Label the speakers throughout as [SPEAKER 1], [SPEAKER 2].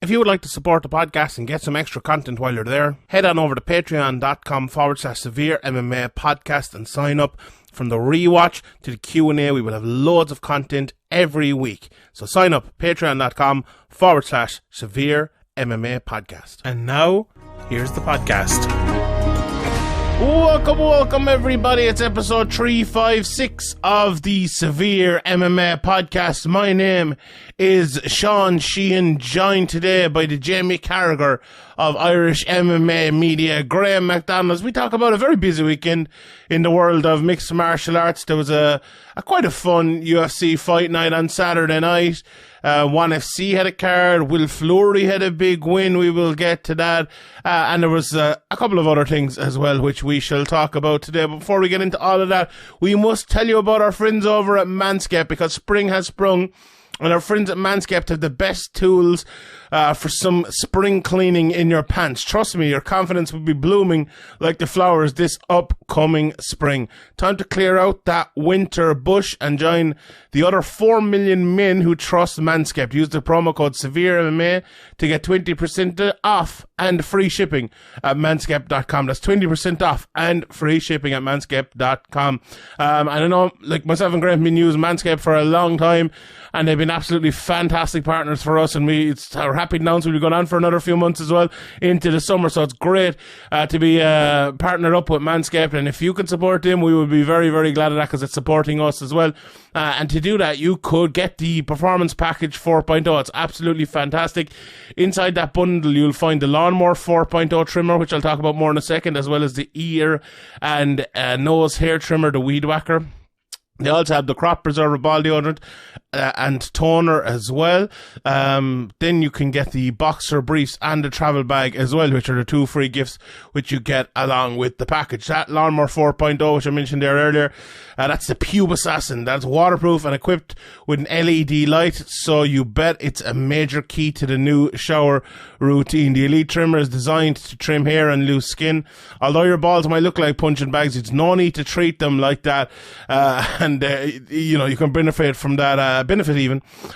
[SPEAKER 1] If you would like to support the podcast and get some extra content while you're there, head on over to patreon.com/Severe MMA podcast and sign up. From the rewatch to the Q&A, we will have loads of content every week. So sign up, patreon.com/Severe MMA podcast. And now, here's the podcast. Welcome everybody. It's episode 356 of the Severe MMA podcast. My name is Sean Sheehan, joined today by the Jamie Carragher of Irish MMA media, Graeme McDonald. We talk about a very busy weekend in the world of mixed martial arts. There was a quite a fun UFC fight night on Saturday night. ONE FC had a card. Will Fleury had a big win. We will get to that. And there was a couple of other things as well, which we shall talk about today. But before we get into all of that, we must tell you about our friends over at Manscaped, because spring has sprung. And our friends at Manscaped have the best tools for some spring cleaning in your pants. Trust me, your confidence will be blooming like the flowers this upcoming spring. Time to clear out that winter bush and join the other 4 million men who trust Manscaped. Use the promo code SevereMMA to get 20% off and free shipping at manscaped.com. That's 20% off and free shipping at manscaped.com. And I know, like myself and Griffin, have been using Manscaped for a long time, and they've been absolutely fantastic partners for us, and we're happy to announce we'll be going on for another few months as well into the summer. So it's great to be partnered up with Manscaped, and if you can support them, we would be very, very glad of that, because it's supporting us as well. And to do that, you could get the Performance Package 4.0. It's absolutely fantastic. Inside that bundle, you'll find the Lawnmower 4.0 trimmer, which I'll talk about more in a second, as well as the ear and nose hair trimmer, the Weed Whacker. They also have the Crop Preserver Ball Deodorant and toner as well. Then you can get the boxer briefs and the travel bag as well, which are the 2 free gifts which you get along with the package. That Lawnmower 4.0, which I mentioned there earlier, that's the Pube Assassin. That's waterproof and equipped with an LED light, so you bet it's a major key to the new shower routine. The Elite Trimmer is designed to trim hair and loose skin. Although your balls might look like punching bags, it's no need to treat them like that. You can benefit from that,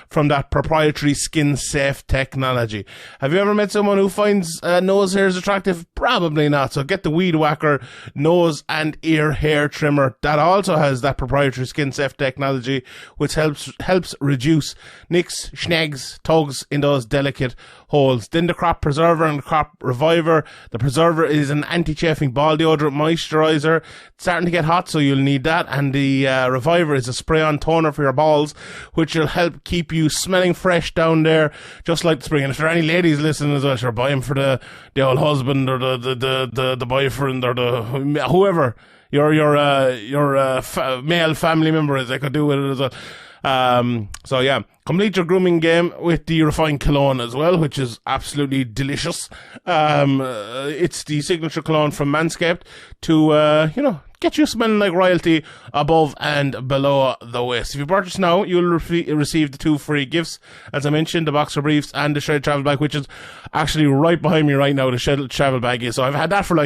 [SPEAKER 1] from that proprietary skin-safe technology. Have you ever met someone who finds nose hairs attractive? Probably not. So get the Weed Whacker nose and ear hair trimmer. That also has that proprietary skin-safe technology, which helps reduce nicks, snags, tugs in those delicate holes. Then the Crop Preserver and the Crop Reviver. The Preserver is an anti-chafing ball deodorant moisturizer. It's starting to get hot, so you'll need that. And the Reviver is a spray-on toner for your balls, which will help keep you smelling fresh down there, just like the spring. And if there are any ladies listening as well, sure, buy them for the old husband or the boyfriend or the whoever your male family member is. They could do with it as well. So yeah, complete your grooming game with the refined cologne as well, which is absolutely delicious. It's the signature cologne from Manscaped to, get you smelling like royalty above and below the waist. If you purchase now, you'll receive the 2 free gifts, as I mentioned, the boxer briefs and the shredded travel bag, which is actually right behind me right now. The shredded travel bag is. So I've had that for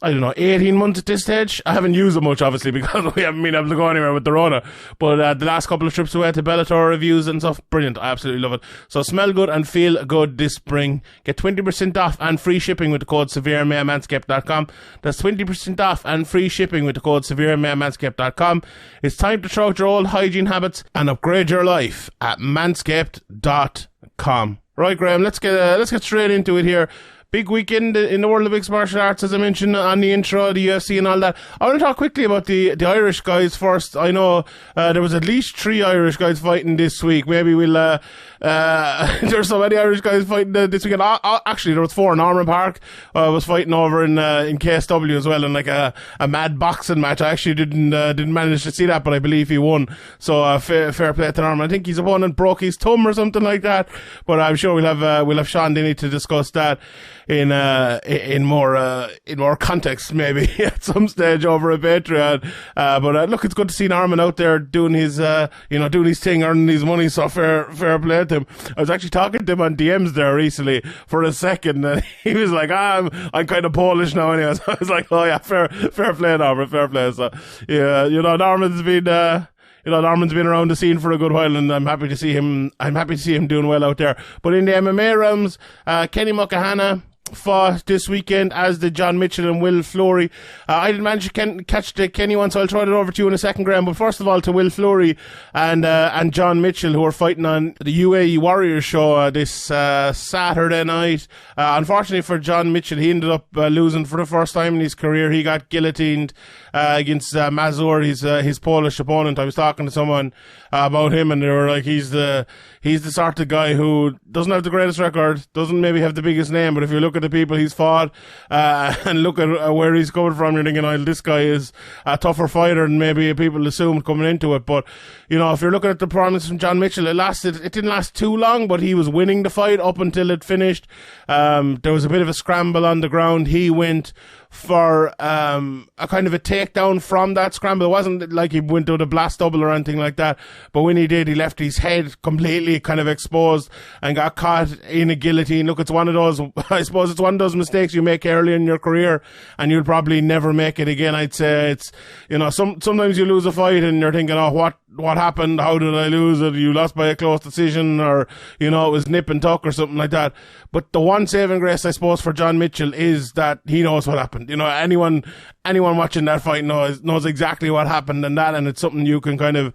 [SPEAKER 1] 18 months at this stage. I haven't used it much, obviously, because we haven't been able to go anywhere with the Rona. But the last couple of trips we had to Bellator reviews and stuff, brilliant. I absolutely love it. So smell good and feel good this spring. Get 20% off and free shipping with the code SevereMA at manscaped.com. That's 20% off and free shipping with the code SevereMA at manscaped.com. It's time to throw out your old hygiene habits and upgrade your life at manscaped.com. Right, Graeme, let's get straight into it here. Big weekend in the world of mixed martial arts, as I mentioned on the intro, the UFC and all that. I want to talk quickly about the Irish guys first. I know there was at least 3 Irish guys fighting this week. Maybe we'll there's so many Irish guys fighting this weekend. Actually, there was 4. Norman Park was fighting over in KSW as well, in like a mad boxing match. I actually didn't manage to see that, but I believe he won. So fair play to Norman. I think his opponent broke his thumb or something like that. But I'm sure we'll have Sean Denny to discuss that in more context maybe at some stage over a Patreon. But look, it's good to see Norman out there doing his thing, earning his money. So fair play to him. I was actually talking to him on DMs there recently for a second, and he was like, I'm kind of Polish now anyway. So I was like, oh yeah, fair play, Norman, fair play. So yeah, Norman's been Norman's been around the scene for a good while, and I'm happy to see him doing well out there. But in the MMA realms, Kenny Mcnay fought this weekend, as did John Mitchell and Will Fleury. I didn't manage to catch the Kenny one, so I'll throw it over to you in a second, Graeme. But first of all, to Will Fleury and John Mitchell, who are fighting on the UAE Warriors show this Saturday night. Unfortunately for John Mitchell, he ended up losing for the first time in his career. He got guillotined against Mazur, his Polish opponent. I was talking to someone about him, and they were like, he's the sort of guy who doesn't have the greatest record, doesn't maybe have the biggest name, but if you look at the people he's fought and look at where he's coming from, you're thinking, oh, this guy is a tougher fighter than maybe people assumed coming into it. But if you're looking at the performance from John Mitchell, it didn't last too long, but he was winning the fight up until it finished. There was a bit of a scramble on the ground. He went for a kind of a takedown from that scramble. It wasn't like he went to the blast double or anything like that, but when he did, he left his head completely kind of exposed and got caught in a guillotine. Look, it's one of those, I suppose it's one of those mistakes you make early in your career and you'll probably never make it again. I'd say it's, sometimes you lose a fight and you're thinking, oh, what happened? How did I lose it? You lost by a close decision, or, it was nip and tuck or something like that. But the one saving grace, I suppose, for John Mitchell is that he knows what happened. Anyone watching that fight knows exactly what happened, and it's something you can kind of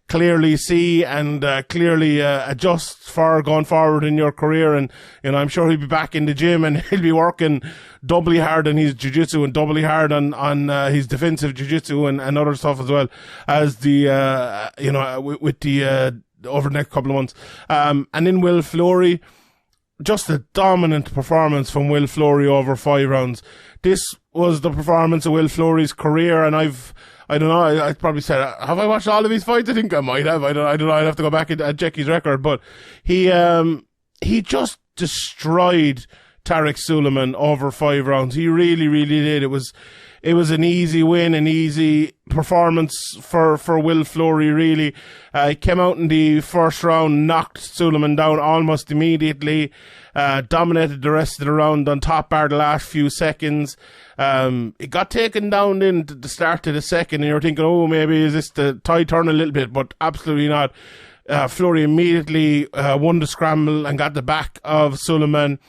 [SPEAKER 1] clearly see and clearly adjust for going forward in your career. And I'm sure he'll be back in the gym and he'll be working doubly hard on his jiu-jitsu and doubly hard on his defensive jiu-jitsu and other stuff as well as the with the over the next couple of months. And then Will Fleury, just a dominant performance from Will Fleury over 5 rounds. This was the performance of Will Fleury's career, and I don't know, I'd probably said, have I watched all of his fights? I think I might have. I don't know, I'd have to go back and check his record, but he just destroyed Tarek Suleiman over 5 rounds. He really, really did. It was an easy win, an easy performance for Will Fleury, really. He came out in the first round, knocked Suleiman down almost immediately, dominated the rest of the round on top bar the last few seconds. It got taken down then to the start of the second, and you're thinking, oh, maybe is this the tide turn a little bit, but absolutely not. Fleury immediately won the scramble and got the back of Suleiman.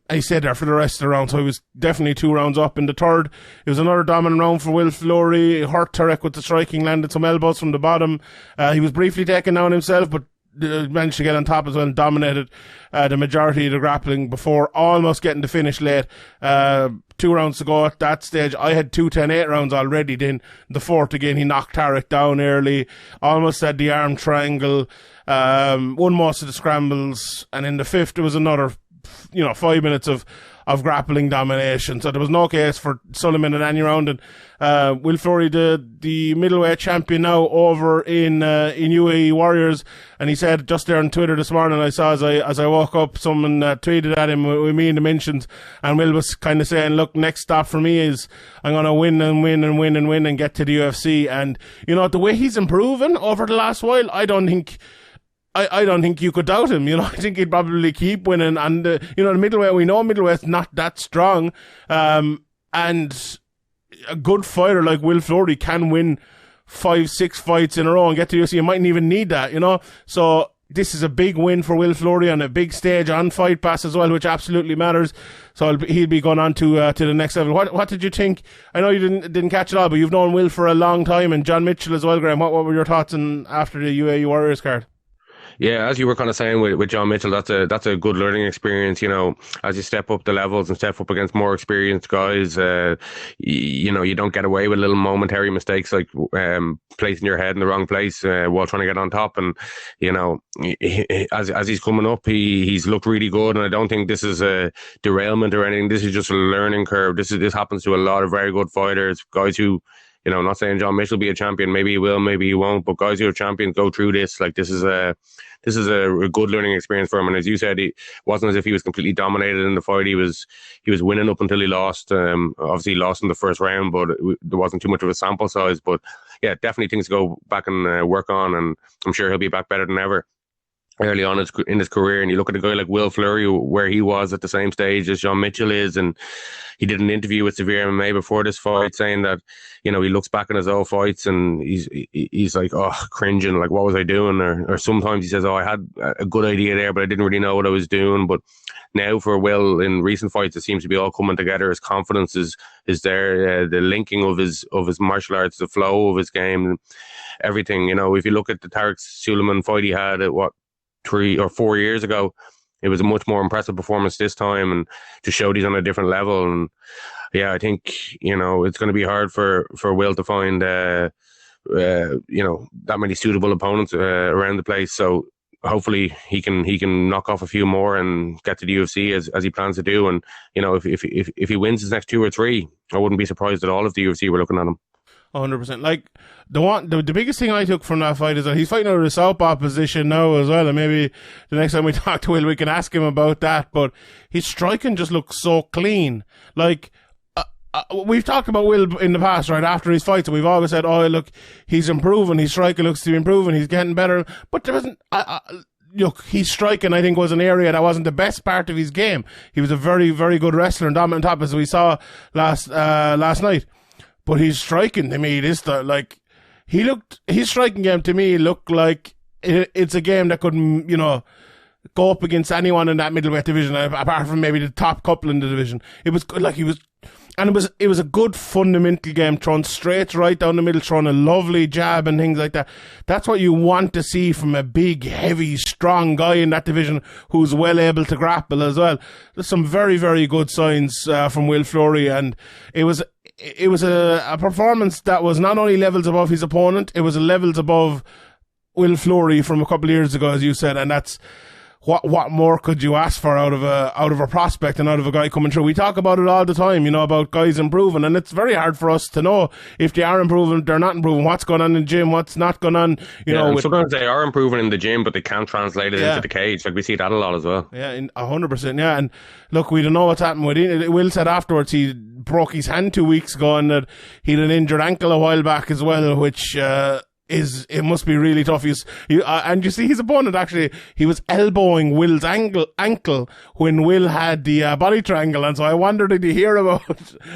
[SPEAKER 1] He stayed there for the rest of the round, so he was definitely 2 rounds up. In the third, it was another dominant round for Will Fleury. He hurt Tarek with the striking, landed some elbows from the bottom. He was briefly taken down himself, but managed to get on top as well and dominated the majority of the grappling before almost getting the finish late. 2 rounds to go at that stage. I had 2 10-8 rounds already. Then the fourth again, he knocked Tarek down early, almost had the arm triangle, won most of the scrambles, and in the fifth there was another 5 minutes of grappling domination. So there was no case for Suleiman in any round. And Will Fleury, the middleweight champion now over in UAE Warriors, and he said just there on Twitter this morning, I saw as I woke up, someone tweeted at him with me in the mentions, and Will was kind of saying, look, next stop for me is I'm going to win and win and win and win and get to the UFC. And the way he's improving over the last while, I don't think you could doubt him. I think he'd probably keep winning. And, the middleweight, we know middleweight's not that strong. And a good fighter like Will Fleury can win 5-6 fights in a row and get to the UFC. You mightn't even need that, So this is a big win for Will Fleury on a big stage on Fight Pass as well, which absolutely matters. So he'll be going on to the next level. What did you think? I know you didn't catch it all, but you've known Will for a long time, and John Mitchell as well, Graeme. What were your thoughts after the UAE Warriors card?
[SPEAKER 2] Yeah, as you were kind of saying with John Mitchell, that's a good learning experience. As you step up the levels and step up against more experienced guys, you don't get away with little momentary mistakes like placing your head in the wrong place while trying to get on top. And as he's coming up, he's looked really good. And I don't think this is a derailment or anything. This is just a learning curve. This happens to a lot of very good fighters, guys who. I'm not saying John Mitchell will be a champion. Maybe he will, maybe he won't. But guys who are champions go through this. Like this is a good learning experience for him. And as you said, it wasn't as if he was completely dominated in the fight. He was winning up until he lost. Obviously, he lost in the first round, but there wasn't too much of a sample size. But yeah, definitely things to go back and work on. And I'm sure he'll be back better than ever. early on in his career, and you look at a guy like Will Fleury, where he was at the same stage as John Mitchell is, and he did an interview with Severe MMA before this fight saying that, he looks back on his old fights and he's like, oh, cringing, like, what was I doing? Or sometimes he says, oh, I had a good idea there, but I didn't really know what I was doing. But now for Will, in recent fights, it seems to be all coming together. His confidence is there, the linking of his martial arts, the flow of his game, everything. If you look at the Tarek Suleiman fight he had at 3 or 4 years ago, it was a much more impressive performance this time, and just showed he's on a different level. And yeah, I think it's going to be hard for Will to find that many suitable opponents around the place. So hopefully he can knock off a few more and get to the UFC as he plans to do. And if he wins his next 2 or 3, I wouldn't be surprised at all if the UFC were looking at him.
[SPEAKER 1] 100%. Like the biggest thing I took from that fight is that he's fighting out of the southpaw position now as well, and maybe the next time we talk to Will, we can ask him about that. But his striking just looks so clean. Like we've talked about Will in the past, right? After his fights, and we've always said, "Oh, look, he's improving. His striking looks to be improving. He's getting better." But there wasn't. Look, his striking, I think, was an area that wasn't the best part of his game. He was a very, very good wrestler and dominant top, as we saw last night. But his striking to me, his striking game to me looked like it's a game that could, go up against anyone in that middleweight division, apart from maybe the top couple in the division. It was good, it was a good fundamental game, thrown straight right down the middle, throwing a lovely jab and things like that. That's what you want to see from a big, heavy, strong guy in that division who's well able to grapple as well. There's some very, very good signs from Will Fleury, and it was a performance that was not only levels above his opponent, it was levels above Will Fleury from a couple of years ago, as you said, and that's what more could you ask for out of a prospect and out of a guy coming through? We talk about it all the time, about guys improving, and it's very hard for us to know if they are improving, they're not improving, what's going on in the gym, what's not going on.
[SPEAKER 2] Sometimes they are improving in the gym, but they can't translate it into the cage. Like we see that a lot as well.
[SPEAKER 1] Yeah, 100%. Yeah, and look, we don't know what's happened with him. Will said afterwards he broke his hand 2 weeks ago, and that he had an injured ankle a while back as well, which it must be really tough. And you see his opponent, actually, he was elbowing Will's ankle when Will had the body triangle, and so I wondered, did he hear about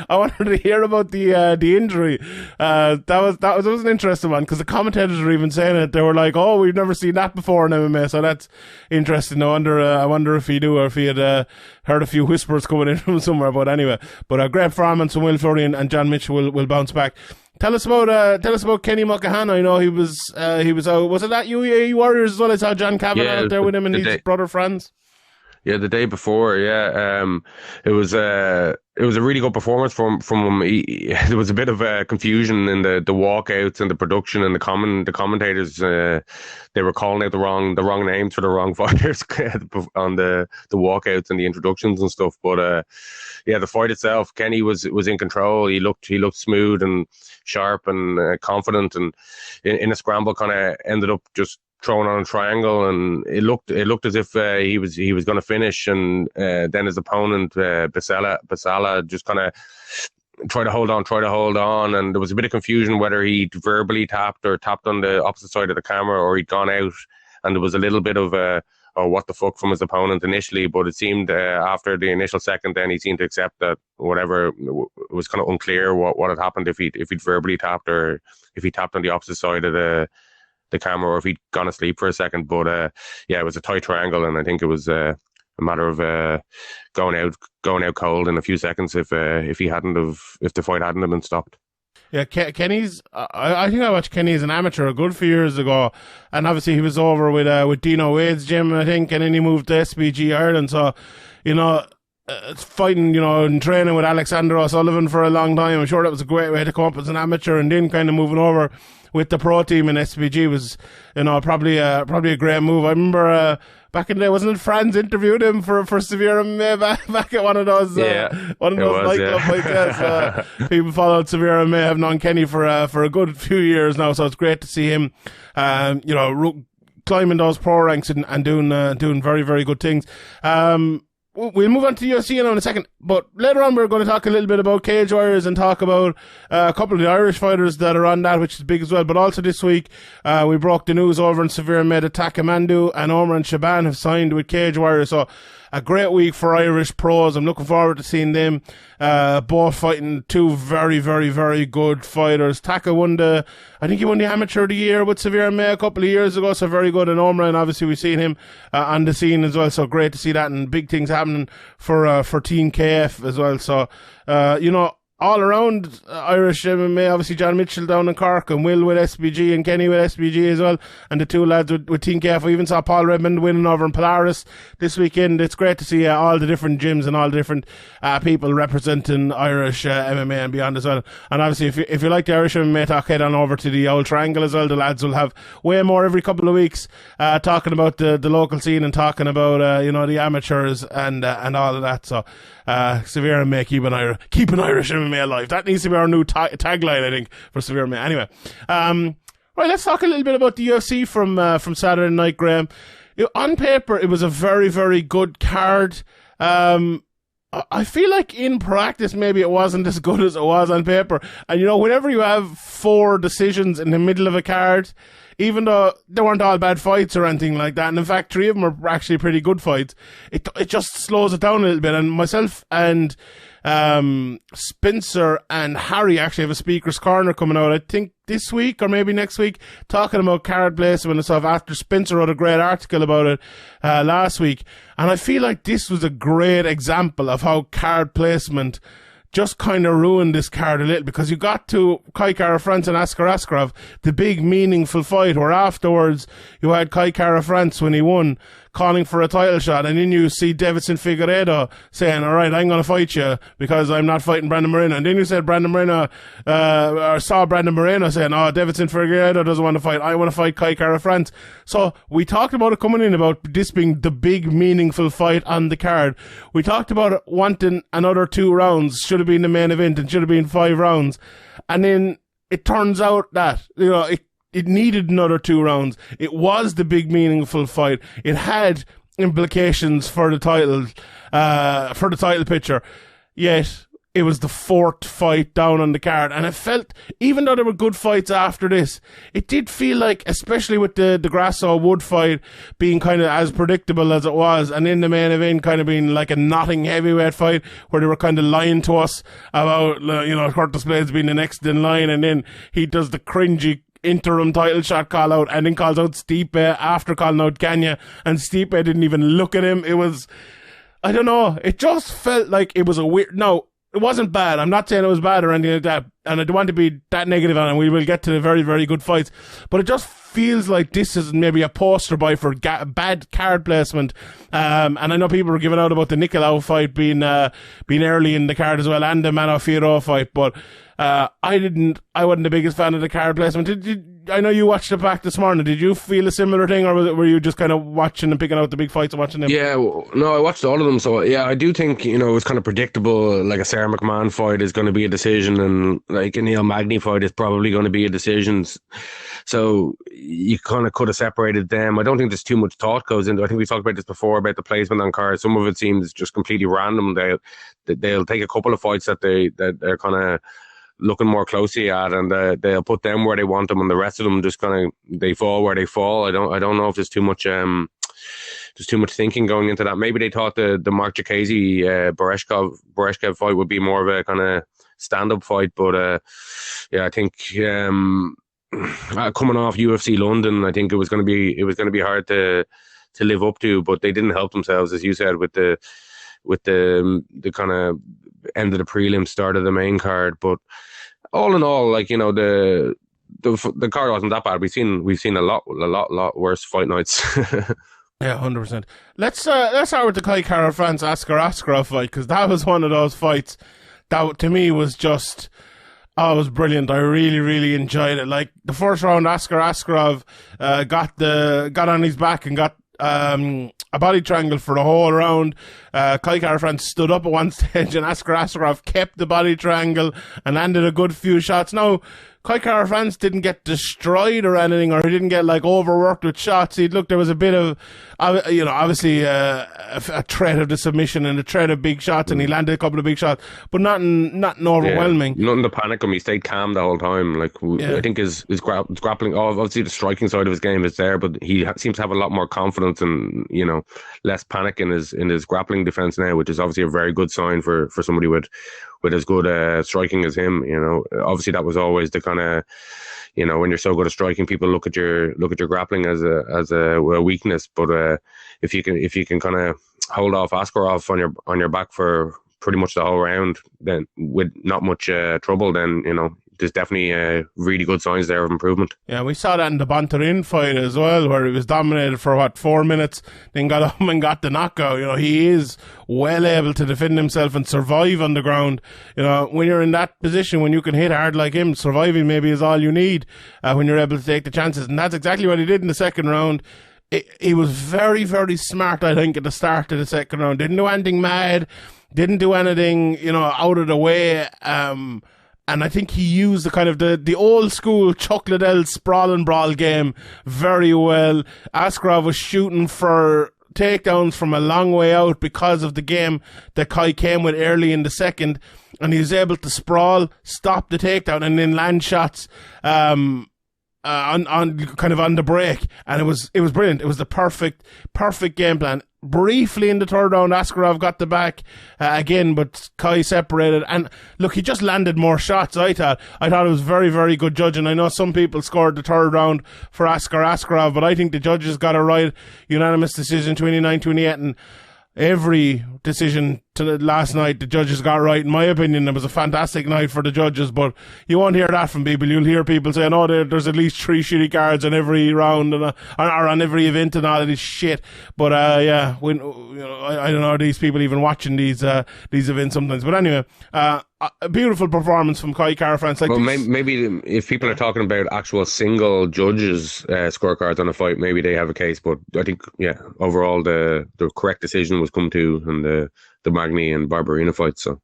[SPEAKER 1] the injury. That was an interesting one, because the commentators were even saying it. They were like, "Oh, we've never seen that before in MMA," so that's interesting. I wonder if he knew, or if he had heard a few whispers coming in from somewhere. But anyway, great performance from Will Fleury, and John Mitchell will bounce back. Tell us about Kenny Mulcahan. I know he was out. Was it that UAE Warriors as well? I saw John Kavanagh out there with him and his brother friends.
[SPEAKER 2] Yeah, the day before. Yeah, it was a really good performance from him. There was a bit of confusion in the walkouts and the production, and the commentators. They were calling out the wrong names for the wrong fighters on the walkouts and the introductions and stuff. But yeah, the fight itself, Kenny was in control. He looked smooth and sharp and confident, and in a scramble kind of ended up just throwing on a triangle, and it looked as if he was going to finish, and then his opponent Basala just kind of tried to hold on, and there was a bit of confusion whether he verbally tapped or tapped on the opposite side of the camera, or he'd gone out, and there was a little bit of what the fuck from his opponent initially, but it seemed after the initial second, then he seemed to accept that whatever, it was kind of unclear what had happened, if he'd verbally tapped, or if he tapped on the opposite side of the camera, or if he'd gone asleep for a second. But yeah, it was a tight triangle, and I think it was a matter of going out cold in a few seconds if the fight hadn't have been stopped.
[SPEAKER 1] Yeah, Kenny's. I think I watched Kenny as an amateur a good few years ago, and obviously he was over with Dino Wade's gym, I think, and then he moved to SBG Ireland. So, fighting, and training with Alexander O'Sullivan for a long time. I'm sure that was a great way to come up as an amateur, and then kind of moving over with the pro team in SBG was, probably a great move. I remember back in the day, wasn't it Franz interviewed him for Severe MMA back at one of those nightclub fights? So people followed Severe MMA, have known Kenny for a good few years now, so it's great to see him, climbing those pro ranks and doing very, very good things. we'll move on to the UFC now in a second, but later on we're going to talk a little bit about Cage Warriors and talk about a couple of the Irish fighters that are on that, which is big as well. But also this week, we broke the news over in Severe Med that Takamandu and Omar and Shaban have signed with Cage Warriors. So a great week for Irish pros. I'm looking forward to seeing them both fighting two very, very, very good fighters. Taka I think he won the Amateur of the Year with Severe Med a couple of years ago, so very good. And Omar, and obviously we've seen him on the scene as well, so great to see that, and big things happening for Team KF as well. So, all around Irish MMA, obviously John Mitchell down in Cork, and Will with SBG, and Kenny with SBG as well, and the two lads with Team KF. We even saw Paul Redmond winning over in Polaris this weekend. It's great to see all the different gyms and all the different people representing Irish MMA and beyond as well. And obviously, if you like the Irish MMA talk, head on over to the Old Triangle as well. The lads will have way more every couple of weeks talking about the local scene and talking about the amateurs and all of that. So Severe MMA, keeping Irish MMA alive. That needs to be our new tagline, I think, for Severe MMA. Anyway, right, let's talk a little bit about the UFC from Saturday night, Graeme. On paper, it was a very, very good card. I feel like in practice, maybe it wasn't as good as it was on paper. And whenever you have 4 decisions in the middle of a card, even though they weren't all bad fights or anything like that, and in fact 3 of them were actually pretty good fights, it just slows it down a little bit. And myself and Spencer and Harry actually have a speaker's corner coming out, I think this week or maybe next week, talking about card placement and stuff, after Spencer wrote a great article about it last week. And I feel like this was a great example of how card placement just kind of ruined this card a little, because you got to Kai Kara-France and Askar Askarov, the big meaningful fight, where afterwards you had Kai Kara-France, when he won, calling for a title shot, and then you see Davidson Figueiredo saying, alright, I'm going to fight you because I'm not fighting Brandon Moreno. And then you said saw Brandon Moreno saying, Davidson Figueiredo doesn't want to fight, I want to fight Kai Kara-France. So we talked about it coming in, about this being the big meaningful fight on the card. We talked about it wanting another 2 rounds, should have been the main event and should have been 5 rounds. And then it turns out that, it needed another 2 rounds. It was the big meaningful fight. It had implications for the title picture. Yet it was the 4th fight down on the card, and it felt, even though there were good fights after this, it did feel like, especially with the Grasso Wood fight being kind of as predictable as it was, and in the main event kind of being like a knotting heavyweight fight where they were kind of lying to us about Curtis Blades being the next in line, and then he does the cringy interim title shot call out, and then calls out Stipe after calling out Ganya, and Stipe didn't even look at him. It was, I don't know, it just felt like it was a weird, no, it wasn't bad. I'm not saying it was bad or anything like that, and I don't want to be that negative on it. We will get to the very, very good fights, but it just feels like this is maybe a poster boy for bad card placement. And I know people were giving out about the Nicolau fight being early in the card as well, and the Mano Fierro fight, but I wasn't the biggest fan of the card placement. I know you watched it back this morning. Did you feel a similar thing, or were you just kind of watching and picking out the big fights and watching them?
[SPEAKER 2] Yeah, no, I watched all of them. So yeah, I do think it was kind of predictable. Like a Sarah McMahon fight is going to be a decision, and like a Neil Magny fight is probably going to be a decision. So you kind of could have separated them. I don't think there's too much thought goes into. I think we talked about this before about the placement on cards. Some of it seems just completely random. They'll take a couple of fights that they're kind of looking more closely at, and they'll put them where they want them, and the rest of them just kind of they fall where they fall. I don't know if there's too much thinking going into that. Maybe they thought the Mark Jacasey Bereshkov fight would be more of a kind of stand-up fight, but I think coming off UFC London, I think it was going to be hard to live up to, but they didn't help themselves, as you said, with the kind of end of the prelim, start of the main card. But all in all, like, the card wasn't that bad. We've seen a lot worse fight nights.
[SPEAKER 1] Yeah, 100%. Let's start with the Kai Kara-France Askar Askarov fight, because that was one of those fights that to me was just, it was brilliant. I really, really enjoyed it. Like, the first round, Askar Askarov got on his back and got a body triangle for the whole round. Kai Kara-France stood up at one stage, and Askar Askarov kept the body triangle and landed a good few shots. Now, Kai Kara-France didn't get destroyed or anything, or he didn't get like overworked with shots. There was a bit of, obviously a threat of the submission and a threat of big shots, and he landed a couple of big shots, but nothing overwhelming.
[SPEAKER 2] Nothing to panic him. He stayed calm the whole time. I think his grappling, obviously the striking side of his game is there, but he seems to have a lot more confidence and less panic in his grappling defense now, which is obviously a very good sign for somebody with as good striking as him. Obviously that was always the kind of, when you're so good at striking, people look at your grappling as a weakness. But if you can kind of hold off Askarov on your back for pretty much the whole round, then with not much trouble, then there's definitely really good signs there of improvement.
[SPEAKER 1] Yeah, we saw that in the Bontorin fight as well, where he was dominated for 4 minutes, then got up and got the knockout. He is well able to defend himself and survive on the ground. When you're in that position, when you can hit hard like him, surviving maybe is all you need when you're able to take the chances. And that's exactly what he did in the second round. He was very, very smart, I think, at the start of the second round. Didn't do anything mad, didn't do anything, out of the way. And I think he used the kind of the old school Chuck Liddell sprawl and brawl game very well. Askarov was shooting for takedowns from a long way out because of the game that Kai came with early in the second, and he was able to sprawl, stop the takedown, and then land shots on the break, and it was brilliant. It was the perfect game plan. Briefly in the third round, Askarov got the back again, but Kai separated. And look, he just landed more shots. I thought it was very, very good judging. I know some people scored the third round for Askarov, but I think the judges got it right. Unanimous decision, 29-28, and every decision to last night the judges got right. In my opinion, it was a fantastic night for the judges, but you won't hear that from people. You'll hear people saying, there's at least 3 shitty cards on every round or on every event and all of this shit. But I don't know, are these people even watching these events sometimes? But anyway, a beautiful performance from Kai Kara-France.
[SPEAKER 2] Maybe if people are talking about actual single judges scorecards on a fight, maybe they have a case. But I think, overall the correct decision was come to in the Mcnay and Barberina fight. So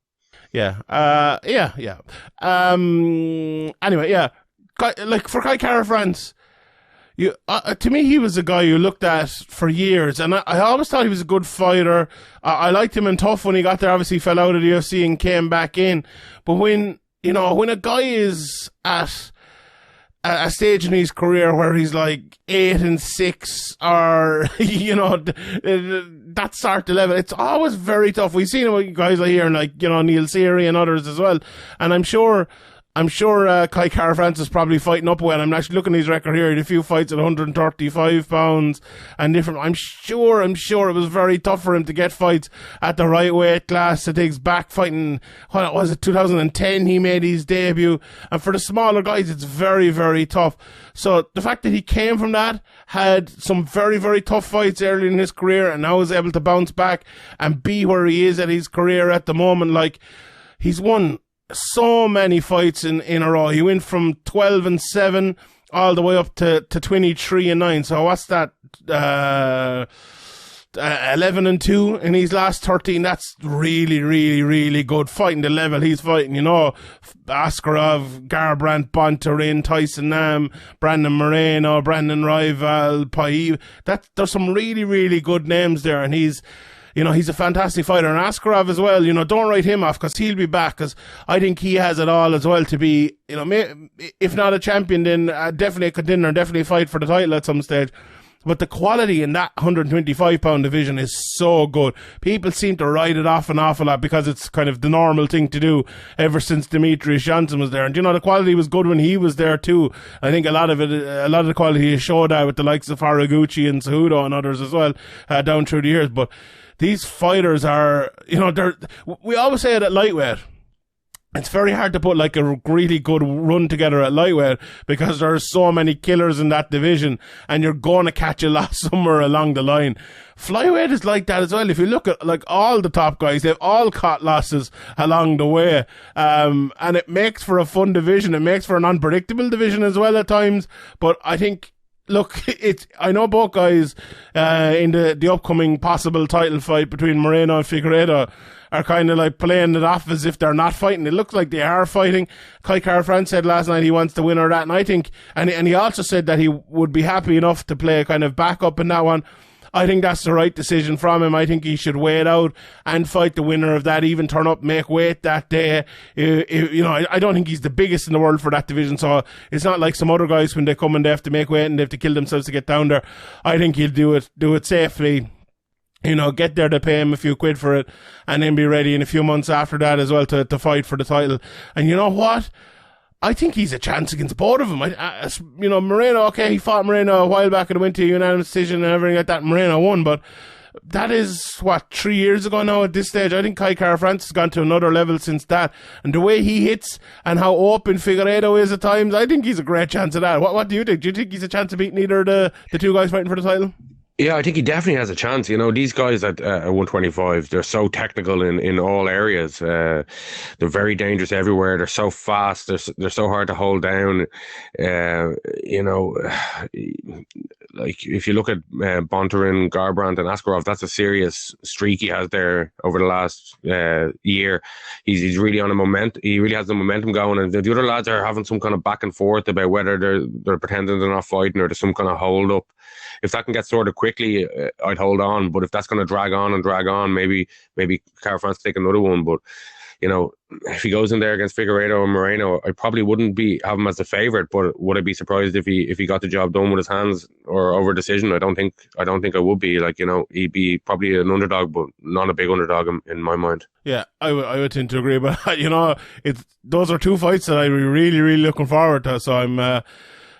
[SPEAKER 1] anyway, for Kai Kara-France, to me, he was a guy you looked at for years, and I always thought he was a good fighter. I liked him in Tough when he got there. Obviously, he fell out of the UFC and came back in. But when a guy is at a stage in his career where he's like 8-6, or that sort of level, it's always very tough. We've seen it with guys like here, like Neil Seary and others as well. And I'm sure Kai Kara-France is probably fighting up well. I'm actually looking at his record here. He had a few fights at 135 pounds and different. I'm sure it was very tough for him to get fights at the right weight class. It takes back fighting, 2010 he made his debut. And for the smaller guys, it's very, very tough. So the fact that he came from that, had some very, very tough fights early in his career, and now is able to bounce back and be where he is at his career at the moment. He's won so many fights in a row. He went from 12-7 all the way up to 23-9. So what's that? 11-2 in his last 13. That's really, really, really good fighting the level he's fighting. Askarov, Garbrandt, Bontorin, Tyson Nam, Brandon Moreno, Brandon Rival, Pai. There's some really, really good names there, and he's a fantastic fighter. And Askarov as well, don't write him off, because he'll be back, because I think he has it all as well to be, if not a champion, then definitely a contender, definitely fight for the title at some stage. But the quality in that 125-pound division is so good. People seem to write it off an awful lot because it's kind of the normal thing to do ever since Demetrious Johnson was there. And, the quality was good when he was there too. I think a lot of the quality is showed out with the likes of Haraguchi and Cejudo and others as well down through the years. But these fighters are, we always say it at lightweight. It's very hard to put a really good run together at lightweight because there are so many killers in that division, and you're going to catch a loss somewhere along the line. Flyweight is like that as well. If you look at all the top guys, they've all caught losses along the way. And it makes for a fun division. It makes for an unpredictable division as well at times. But I think look, I know both guys in the upcoming possible title fight between Moreno and Figueiredo are kind of like playing it off as if they're not fighting. It looks like they are fighting. Kai Kara-France said last night he wants the winner of that, and I think, and he also said that he would be happy enough to play a kind of backup in that one. I think that's the right decision from him. I think he should wait out and fight the winner of that, even turn up, make weight that day. I don't think he's the biggest in the world for that division, so it's not like some other guys when they come and they have to make weight and they have to kill themselves to get down there. I think he'll do it safely. Get there to pay him a few quid for it, and then be ready in a few months after that as well to fight for the title. And you know what? I think he's a chance against both of them. Moreno, okay, he fought Moreno a while back and went to a unanimous decision and everything like that. Moreno won, but that is, 3 years ago now at this stage. I think Kai Kara-France has gone to another level since that. And the way he hits and how open Figueiredo is at times, I think he's a great chance of that. What do you think? Do you think he's a chance of beating either of the two guys fighting for the title?
[SPEAKER 2] Yeah, I think he definitely has a chance. These guys at 125, they're so technical in all areas. They're very dangerous everywhere. They're so fast. They're so hard to hold down. Like if you look at Bontorin, Garbrandt and Askarov, that's a serious streak he has there over the last year. He's really on a momentum. He really has the momentum going, and the other lads are having some kind of back and forth about whether they're pretending they're not fighting or there's some kind of hold up. If that can get sorted quickly, I'd hold on. But if that's going to drag on, maybe Kara-France take another one. But if he goes in there against Figueiredo or Moreno, I probably wouldn't have him as a favourite. But would I be surprised if he got the job done with his hands or over decision? I don't think I would be. He'd be probably an underdog, but not a big underdog in my mind.
[SPEAKER 1] Yeah, I would tend to agree. But those are two fights that I'm really, really looking forward to. So I'm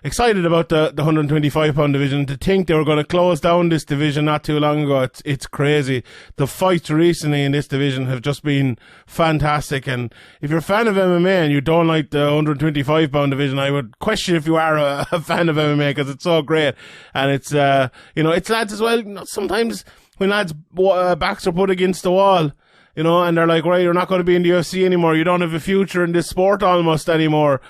[SPEAKER 1] excited about the 125-pound division. To think they were going to close down this division not too long ago, it's crazy. The fights recently in this division have just been fantastic. And if you're a fan of MMA and you don't like the 125-pound division, I would question if you are a fan of MMA, because it's so great. And it's it's lads as well. Sometimes when lads' backs are put against the wall, and they're like, right, you're not going to be in the UFC anymore. You don't have a future in this sport almost anymore.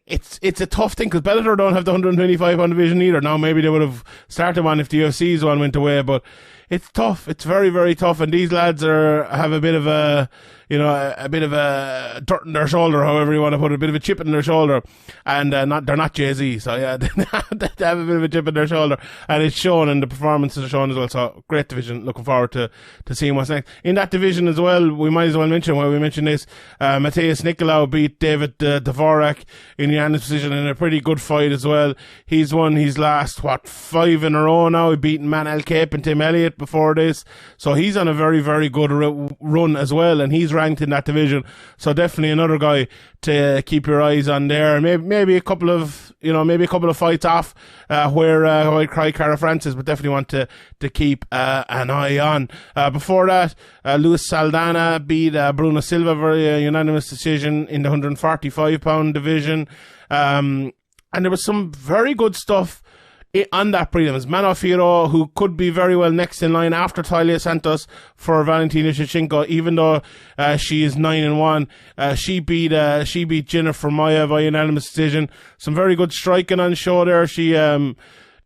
[SPEAKER 1] It's a tough thing, because Bellator don't have the 125-pound division either. Now maybe they would have started one if the UFC's one went away, but it's tough. It's very, very tough, and these lads have a bit of a dirt in their shoulder, however you want to put it, a bit of a chip in their shoulder, and they're not Jay-Z, so yeah, they have a bit of a chip in their shoulder, and it's shown, and the performances are shown as well. So great division. Looking forward to seeing what's next in that division as well. We might as well mention, while we mention this, Matheus Nicolau beat David Dvorak in the unanimous decision in a pretty good fight as well. He's won his last 5 in a row now. He beat Manscaped and Tim Elliott before this, so he's on a very, very good run as well, and he's ranked in that division. So definitely another guy to keep your eyes on there. Maybe a couple of fights off where Kai Kara-France is, but definitely want to keep an eye on. Before that, Luis Saldana beat Bruno Silva very unanimous decision in the 145-pound division. And there was some very good stuff on that prelims. Manon Fiorot, who could be very well next in line after Talia Santos for Valentina Shevchenko, even though she is 9-1. She beat Jennifer Maia by unanimous decision. Some very good striking on show there. She it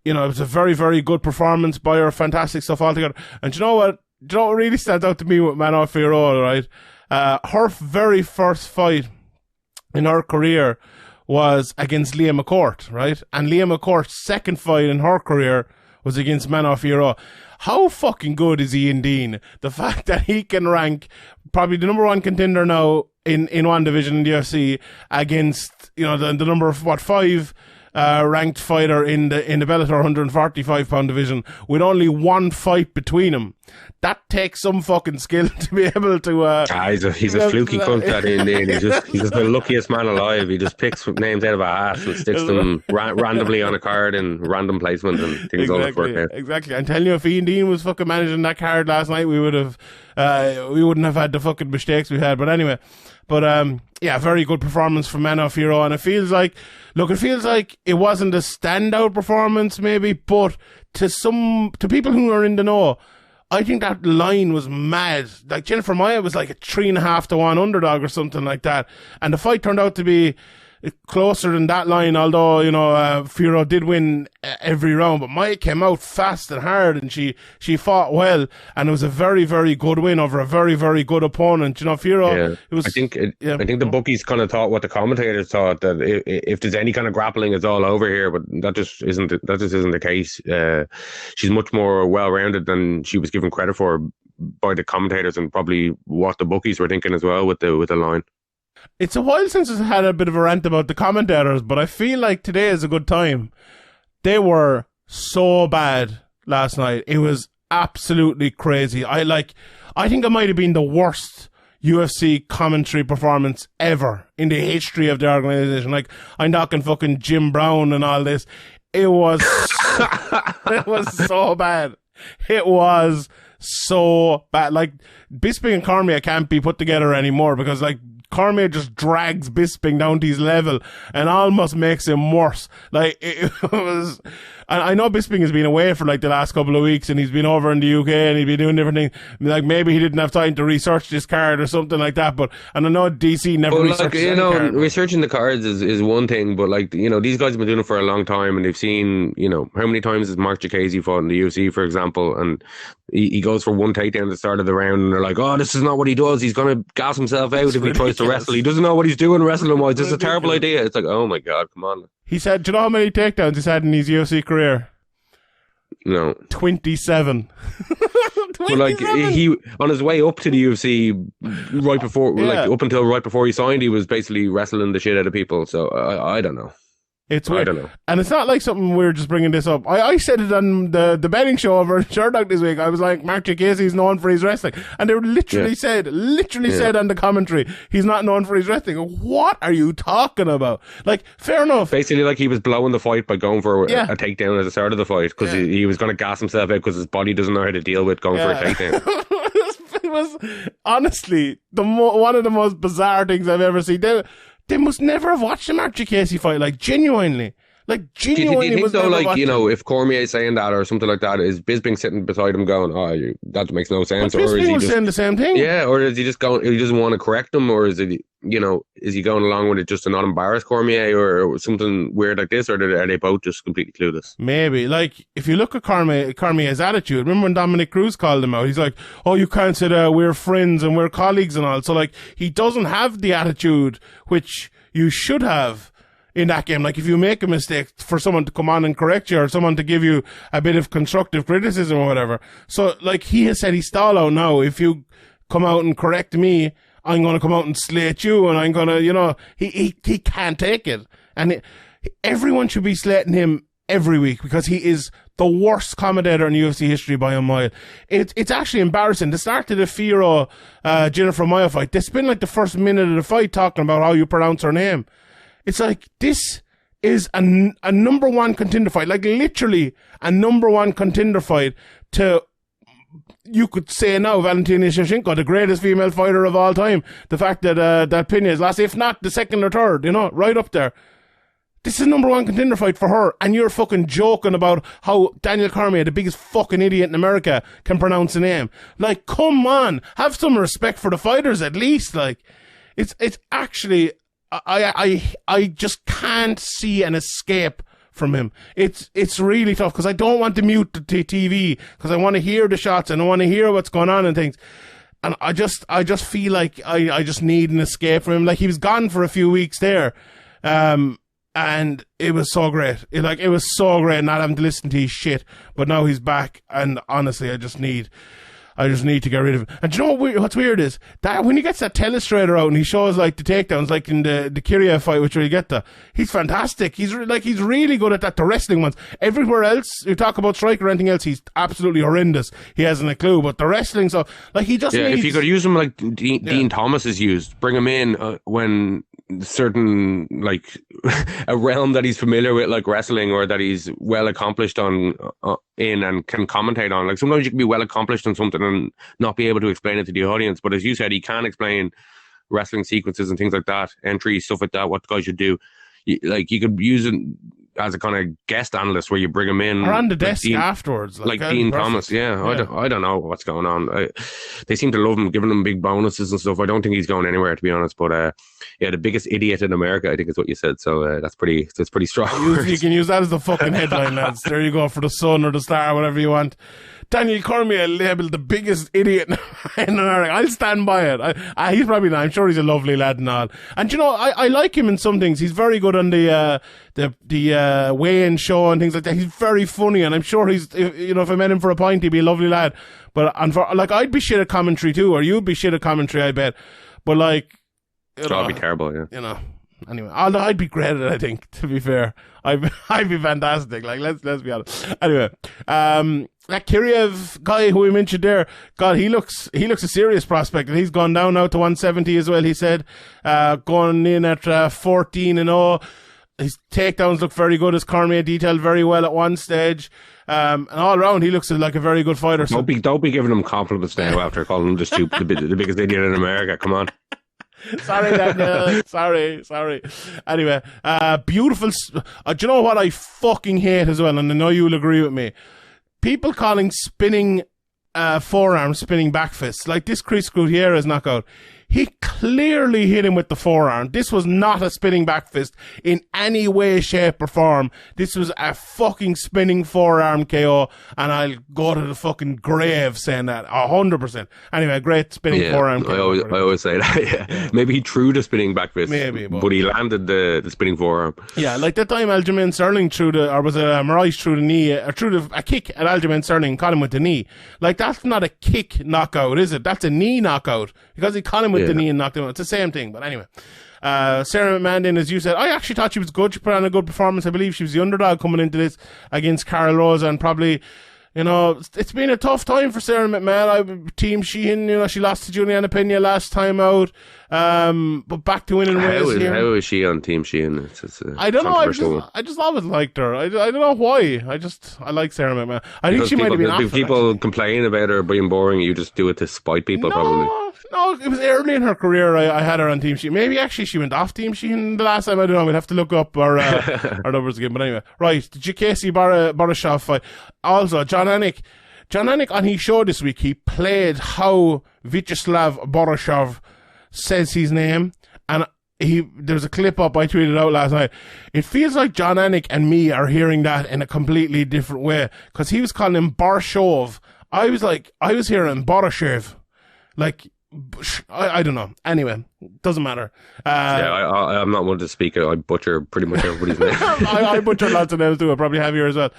[SPEAKER 1] was a very, very good performance by her. Fantastic stuff altogether. And do you know what really stands out to me with Manon Fiorot, right? Her very first fight in her career was against Leah McCourt, right? And Leah McCourt's second fight in her career was against Manon Fiorot. How fucking good is Ian Dean? The fact that he can rank probably the number one contender now in one division in the UFC against, the number of 5 ranked fighter in the Bellator 145-pound division with only one fight between them. That takes some fucking skill to be able to.
[SPEAKER 2] He's a fluky cunt, that Indian. He's just the luckiest man alive. He just picks names out of a hat and sticks them randomly on a card in random placement, and things all work out.
[SPEAKER 1] Exactly. I'm telling you, if Ian Dean was fucking managing that card last night, we wouldn't have had the fucking mistakes we had. But anyway. Very good performance from Manon Fiorot, and it feels like it wasn't a standout performance maybe, but to people who are in the know, I think that line was mad. Like, Jennifer Maia was like a 3.5 to 1 underdog or something like that, and the fight turned out to be closer than that line, although, Furo did win every round, but Maya came out fast and hard, and she fought well, and it was a very, very good win over a very, very good opponent. Furo, it was...
[SPEAKER 2] I think the bookies kind of thought what the commentators thought, that if there's any kind of grappling, it's all over here, but that just isn't the case. She's much more well-rounded than she was given credit for by the commentators, and probably what the bookies were thinking as well with the line.
[SPEAKER 1] It's a while since I had a bit of a rant about the commentators, but I feel like today is a good time. They were so bad last night. It was absolutely crazy. I think it might have been the worst UFC commentary performance ever in the history of the organization. Like, I'm talking fucking Jim Brown and all this. It was it was so bad. It was so bad. Like, Bisping and Cormier can't be put together anymore, because like Cormier just drags Bisping down to his level and almost makes him worse. Like, it was... I know Bisping has been away for like the last couple of weeks, and he's been over in the UK and he's been doing different things. Like, maybe he didn't have time to research this card or something like that. And I know DC never researched any card.
[SPEAKER 2] Researching the cards is one thing, but like, these guys have been doing it for a long time, and they've seen, how many times has Mark Jacasey fought in the UFC, for example, and he goes for one takedown at the start of the round, and they're like, oh, this is not what he does. He's going to gas himself out if he tries to wrestle. He doesn't know what he's doing wrestling wise. This is a terrible idea. It's like, oh my God, come on.
[SPEAKER 1] He said, do you know how many takedowns he's had in his UFC career?
[SPEAKER 2] No.
[SPEAKER 1] 27.
[SPEAKER 2] But like, he on his way up to the UFC right before, like up until right before he signed, he was basically wrestling the shit out of people. So I don't know.
[SPEAKER 1] It's weird.
[SPEAKER 2] I don't know.
[SPEAKER 1] And it's not like something we're just bringing this up. I said it on the betting show over in Sherlock this week. I was like, Mark Jacasey's known for his wrestling. And they literally said on the commentary, he's not known for his wrestling. What are you talking about? Like, fair enough.
[SPEAKER 2] Basically, like, he was blowing the fight by going for a takedown at the start of the fight, because he was going to gas himself out because his body doesn't know how to deal with going for a takedown.
[SPEAKER 1] It was honestly one of the most bizarre things I've ever seen. They must never have watched a Mark Jacasey fight, like, genuinely. Like, genuinely.
[SPEAKER 2] Do you think, though, like, if Cormier saying that or something like that, is Bisping sitting beside him going, that makes no sense?
[SPEAKER 1] But Bisping was saying the same thing.
[SPEAKER 2] Yeah, or is he just going, he doesn't want to correct him, or is it, is he going along with it just to not embarrass Cormier or something weird like this, or are they both just completely clueless?
[SPEAKER 1] Maybe. Like, if you look at Cormier's attitude, remember when Dominic Cruz called him out? He's like, oh, you can't say that, we're friends and we're colleagues and all. So, like, he doesn't have the attitude which you should have in that game. Like, if you make a mistake, for someone to come on and correct you, or someone to give you a bit of constructive criticism or whatever. So, like, he has said he's stall out now. If you come out and correct me, I'm going to come out and slate you, and I'm going to, he can't take it. And everyone should be slating him every week, because he is the worst commentator in UFC history by a mile. It's actually embarrassing. The start of the Firo Jennifer Maia fight, they spent like the first minute of the fight talking about how you pronounce her name. It's like, this is a number one contender fight, like literally a number one contender fight to, you could say now, Valentina Shevchenko, the greatest female fighter of all time. The fact that Pena is last, if not the second or third, right up there. This is a number one contender fight for her, and you're fucking joking about how Daniel Cormier, the biggest fucking idiot in America, can pronounce a name. Like, come on, have some respect for the fighters at least. Like, it's actually, I just can't see an escape from him. It's really tough, because I don't want to mute the TV, because I want to hear the shots and I want to hear what's going on and things. And I just feel like I just need an escape from him. Like, he was gone for a few weeks there. And it was so great. It was so great not having to listen to his shit. But now he's back, and honestly, I just need to get rid of him. And do you know what's weird is that when he gets that telestrator out and he shows like the takedowns, like in the Kyriev fight, which we'll get to, he's fantastic. He's really good at that. The wrestling ones. Everywhere else, you talk about strike or anything else, he's absolutely horrendous. He hasn't a clue. But the wrestling stuff, like, he just needs...
[SPEAKER 2] if you could use him like Dean Thomas is used, bring him in when certain, like, a realm that he's familiar with, like wrestling, or that he's well accomplished in and can commentate on. Like, sometimes you can be well accomplished on something and not be able to explain it to the audience, but as you said, he can explain wrestling sequences and things like that, entries, stuff like that, what guys should do. You could use as a kind of guest analyst where you bring him in.
[SPEAKER 1] Or on the desk afterwards.
[SPEAKER 2] Like Dean Thomas, yeah. I don't know what's going on. They seem to love him, giving him big bonuses and stuff. I don't think he's going anywhere, to be honest. But yeah, the biggest idiot in America, I think is what you said. So that's pretty strong.
[SPEAKER 1] You can use that as the fucking headline, lads. There you go, for the Sun or the Star, whatever you want. Daniel Cormier labelled the biggest idiot in America. I'll stand by it. He's probably not. I'm sure he's a lovely lad and all. And you know, I like him in some things. He's very good on the weigh-in show and things like that. He's very funny, and I'm sure if I met him for a pint, he'd be a lovely lad. But I'd be shit at commentary too, or you'd be shit at commentary, I bet. But like,
[SPEAKER 2] I'd be terrible, yeah.
[SPEAKER 1] You know. Anyway, I'd be great at it, I think, to be fair. I'd be fantastic. Like, let's be honest. Anyway, that Kiriev guy who we mentioned there, God, he looks a serious prospect, and he's gone down now to 170 as well, he said. Going in at 14-0. His takedowns look very good, as Cormier detailed very well at one stage. And all around, he looks like a very good fighter.
[SPEAKER 2] Don't be giving him compliments now after calling him the biggest idiot in America. Come on.
[SPEAKER 1] Sorry, Daniel. Sorry. Anyway, beautiful. Do you know what I fucking hate as well? And I know you'll agree with me. People calling spinning forearm spinning back fists. Like this Chris Gutierrez knockout. He clearly hit him with the forearm. This was not a spinning back fist in any way, shape, or form. This was a fucking spinning forearm KO, and I'll go to the fucking grave saying that 100%. Anyway, great spinning forearm KO.
[SPEAKER 2] I always say that. Yeah. Maybe he threw the spinning back fist, but he landed the spinning forearm.
[SPEAKER 1] Yeah, like that time Aljamain Sterling Moraes threw the knee, or threw a kick at Aljamain Sterling and caught him with the knee. Like, that's not a kick knockout, is it? That's a knee knockout, because he caught him with the knee and knocked him out. It's the same thing, but anyway. Sarah McMahon, then, as you said, I actually thought she was good. She put on a good performance. I believe she was the underdog coming into this against Carol Rosa, and probably, you know, it's been a tough time for Sarah McMahon. Team Sheehan, you know, she lost to Juliana Pena last time out, but back to winning ways here.
[SPEAKER 2] How is she on Team Sheehan?
[SPEAKER 1] I don't know. I just always liked her. I don't know why. I like Sarah McMahon. I think she might have been off.
[SPEAKER 2] People complain about her being boring. You just do it to spite people, probably.
[SPEAKER 1] No, it was early in her career. I had her on Team Sheehan. Maybe actually she went off Team Sheehan the last time. I don't know. We'll have to look up our numbers again. But anyway, right. The Jacasey Borishov fight. Also, John Anik on his show this week, he played how Vyacheslav Borishov says his name. And there's a clip up I tweeted out last night. It feels like John Anik and me are hearing that in a completely different way. Because he was calling him Borshov. I was hearing Borishev. Like, I don't know. Anyway, doesn't matter.
[SPEAKER 2] I'm not one to speak. I butcher pretty much everybody's name.
[SPEAKER 1] I butcher lots of names too. I probably have here as well.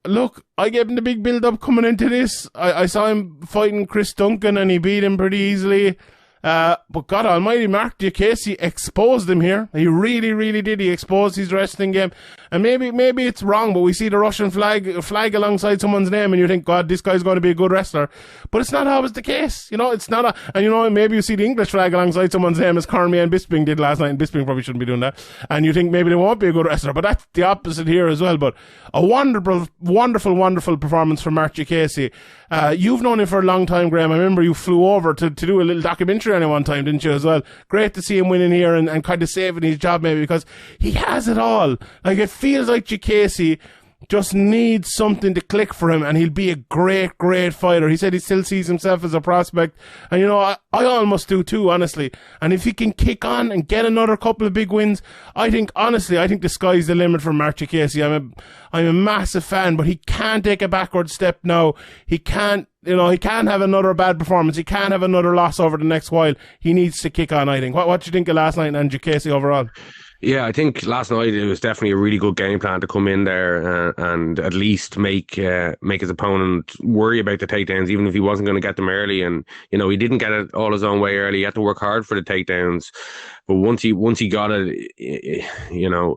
[SPEAKER 1] Look, I gave him the big build-up coming into this. I saw him fighting Chris Duncan, and he beat him pretty easily. But God almighty, Mark Diacasey exposed him here. He really, really did. He exposed his wrestling game. And maybe it's wrong, but we see the Russian flag alongside someone's name, and you think, God, this guy's going to be a good wrestler. But it's not always the case. You know, it's not and you know, maybe you see the English flag alongside someone's name, as Cormier and Bisping did last night, and Bisping probably shouldn't be doing that. And you think maybe they won't be a good wrestler, but that's the opposite here as well. But a wonderful, wonderful, wonderful performance from Mark Diacasey. You've known him for a long time, Graeme. I remember you flew over to do a little documentary on him one time, didn't you, as well? Great to see him winning here and kind of saving his job, maybe, because he has it all. Like, it feels like Diacasey just needs something to click for him, and he'll be a great, great fighter. He said he still sees himself as a prospect, and you know, I almost do too, honestly. And if he can kick on and get another couple of big wins, I think the sky's the limit for Mark Diacasey. I'm a massive fan, but he can't take a backward step now. He can't have another bad performance. He can't have another loss over the next while. He needs to kick on, I think. What do you think of last night and Diacasey overall?
[SPEAKER 2] Yeah, I think last night it was definitely a really good game plan to come in there and at least make his opponent worry about the takedowns, even if he wasn't going to get them early. And you know, he didn't get it all his own way early. He had to work hard for the takedowns. But once he got it, you know,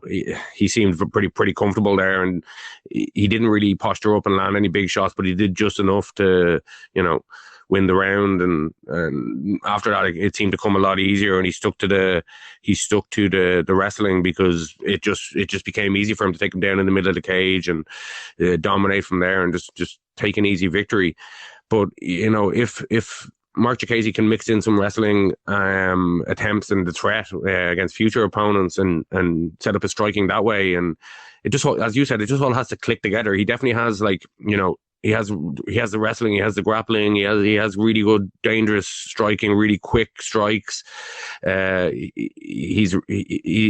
[SPEAKER 2] he seemed pretty comfortable there, and he didn't really posture up and land any big shots, but he did just enough to, you know, win the round, and after that it seemed to come a lot easier, and he stuck to the wrestling, because it just became easy for him to take him down in the middle of the cage and dominate from there and just take an easy victory. But you know, if Mark Chikese can mix in some wrestling attempts and the threat against future opponents and set up his striking that way. And it just, as you said, it just all has to click together. He definitely has, like, you know, he has the wrestling, he has the grappling, he has really good, dangerous striking, really quick strikes. He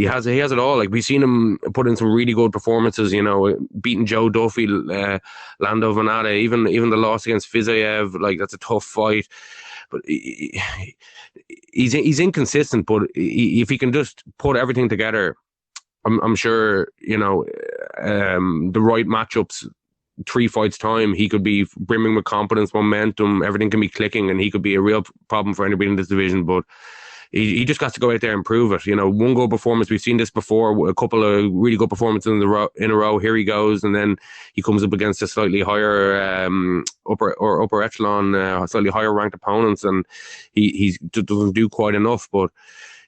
[SPEAKER 2] has it all. Like, we've seen him put in some really good performances. You know, beating Joe Duffy, Lando Venata, even the loss against Fiziev. Like, that's a tough fight. But he's inconsistent. But if he can just put everything together, I'm sure, you know, the right matchups. 3 fights time, he could be brimming with confidence, momentum, everything can be clicking, and he could be a real problem for anybody in this division. But he just got to go out there and prove it. You know, one good performance, we've seen this before, a couple of really good performances in a row. Here he goes, and then he comes up against a slightly higher upper echelon, slightly higher ranked opponents, and he doesn't do quite enough. But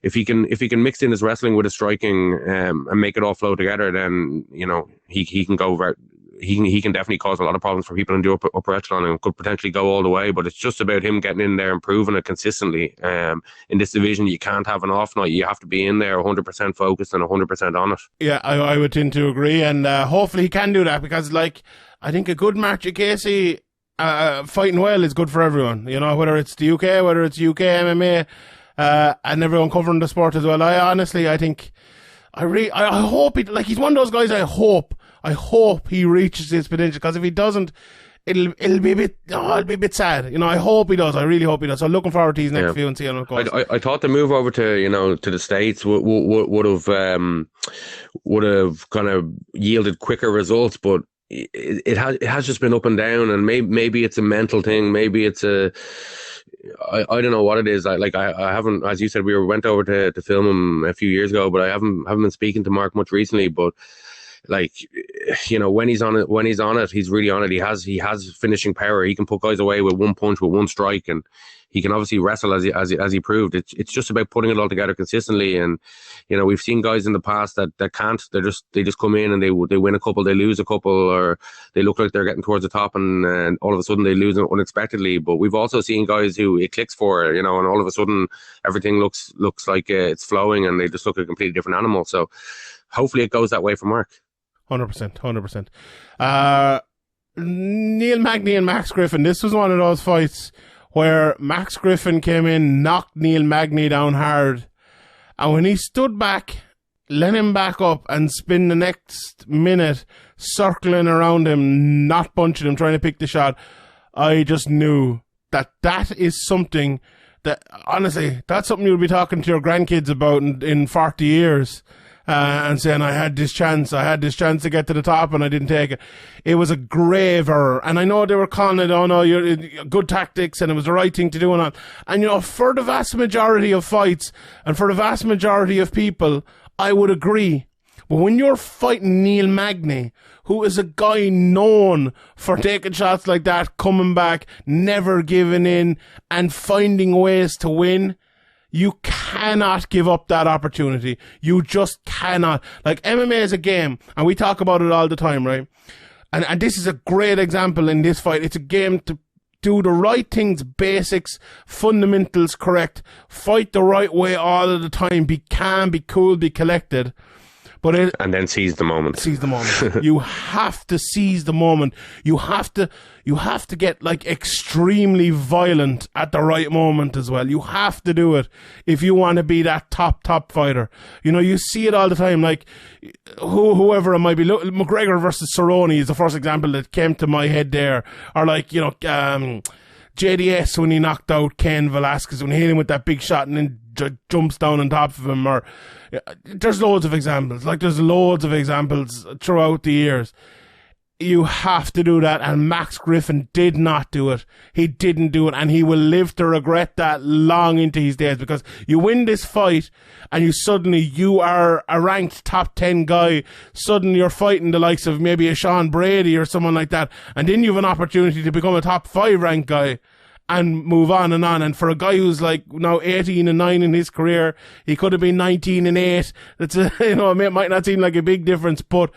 [SPEAKER 2] if he can mix in his wrestling with his striking and make it all flow together, then, you know, he can go. He can definitely cause a lot of problems for people in the upper echelon and could potentially go all the way. But it's just about him getting in there and proving it consistently. In this division, you can't have an off night. You have to be in there 100% focused and 100% on it.
[SPEAKER 1] Yeah, I would tend to agree. And hopefully he can do that, because, like, I think a good Mark Chikese fighting well is good for everyone. You know, whether it's the UK, whether it's UK MMA, and everyone covering the sport as well. I think, I hope he's one of those guys. I hope he reaches his potential, because if he doesn't, it'll be a bit sad. You know, I hope he does. I really hope he does. So looking forward to his next few and seeing how it goes.
[SPEAKER 2] I thought the move over to the States would have kind of yielded quicker results, but it has just been up and down, and maybe it's a mental thing, maybe it's I don't know what it is. I haven't, as you said, we went over to film him a few years ago, but I haven't been speaking to Mark much recently. But, like, you know, when he's on it, he's really on it. He has finishing power. He can put guys away with one punch, with one strike, and he can obviously wrestle as he proved. It's just about putting it all together consistently. And, you know, we've seen guys in the past that can't. They just come in and they win a couple, they lose a couple, or they look like they're getting towards the top, and all of a sudden they lose unexpectedly. But we've also seen guys who it clicks for, you know, and all of a sudden everything looks like it's flowing, and they just look a completely different animal. So hopefully it goes that way for Mark.
[SPEAKER 1] 100%. Neil Magny and Max Griffin. This was one of those fights where Max Griffin came in, knocked Neil Magny down hard, and when he stood back, let him back up and spin the next minute circling around him, not punching him, trying to pick the shot, I just knew that is something that, honestly, that's something you'll be talking to your grandkids about in 40 years. And saying, I had this chance to get to the top and I didn't take it. It was a grave error. And I know they were calling it, oh no, you're good tactics, and it was the right thing to do. And you know, for the vast majority of fights and for the vast majority of people, I would agree. But when you're fighting Neil Magny, who is a guy known for taking shots like that, coming back, never giving in, and finding ways to win, you cannot give up that opportunity. You just cannot. Like, MMA is a game, and we talk about it all the time, right? And this is a great example in this fight. It's a game to do the right things, basics, fundamentals correct, fight the right way all of the time, be calm, be cool, be collected. And
[SPEAKER 2] then seize the moment. You have to seize the moment. You have to get, like, extremely violent at the right moment as well. You have to do it if you want to be that top fighter. You know, you see it all the time. Like, whoever it might be, McGregor versus Cerrone is the first example that came to my head there. Or, like, you know, JDS when he knocked out Ken Velasquez, when he hit him with that big shot and then jumps down on top of him. Or there's loads of examples. Like, there's loads of examples throughout the years. You have to do that, and Max Griffin did not do it. He didn't do it, and he will live to regret that long into his days, because you win this fight and you are a ranked top 10 guy. Suddenly you're fighting the likes of maybe a Sean Brady or someone like that, and then you have an opportunity to become a top 5 ranked guy and move on and on. And for a guy who's, like, now 18-9 in his career, he could have been 19-8. That's you know, it might not seem like a big difference, but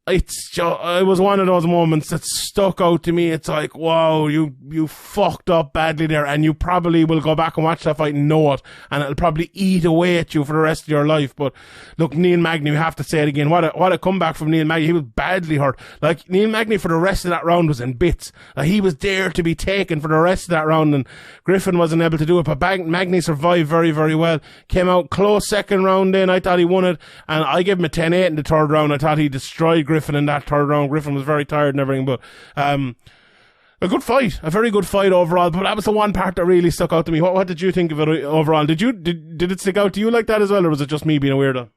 [SPEAKER 1] it was one of those moments that stuck out to me. It's like, wow, you fucked up badly there, and you probably will go back and watch that fight and know it, and it'll probably eat away at you for the rest of your life. But look, Neil Magny, we have to say it again, what a comeback from Neil Magny. He was badly hurt. Like, Neil Magny for the rest of that round was in bits. Like, he was there to be taken for the rest of that round, and Griffin wasn't able to do it, but Magny survived very, very well. Came out close second round in. I thought he won it, and I gave him a 10-8 in the third round. I thought he destroyed Griffin in that third round. Griffin was very tired and everything, but a good fight, a very good fight overall. But that was the one part that really stuck out to me. What did you think of it overall? Did it stick out to you like that as well, or was it just me being a weirdo?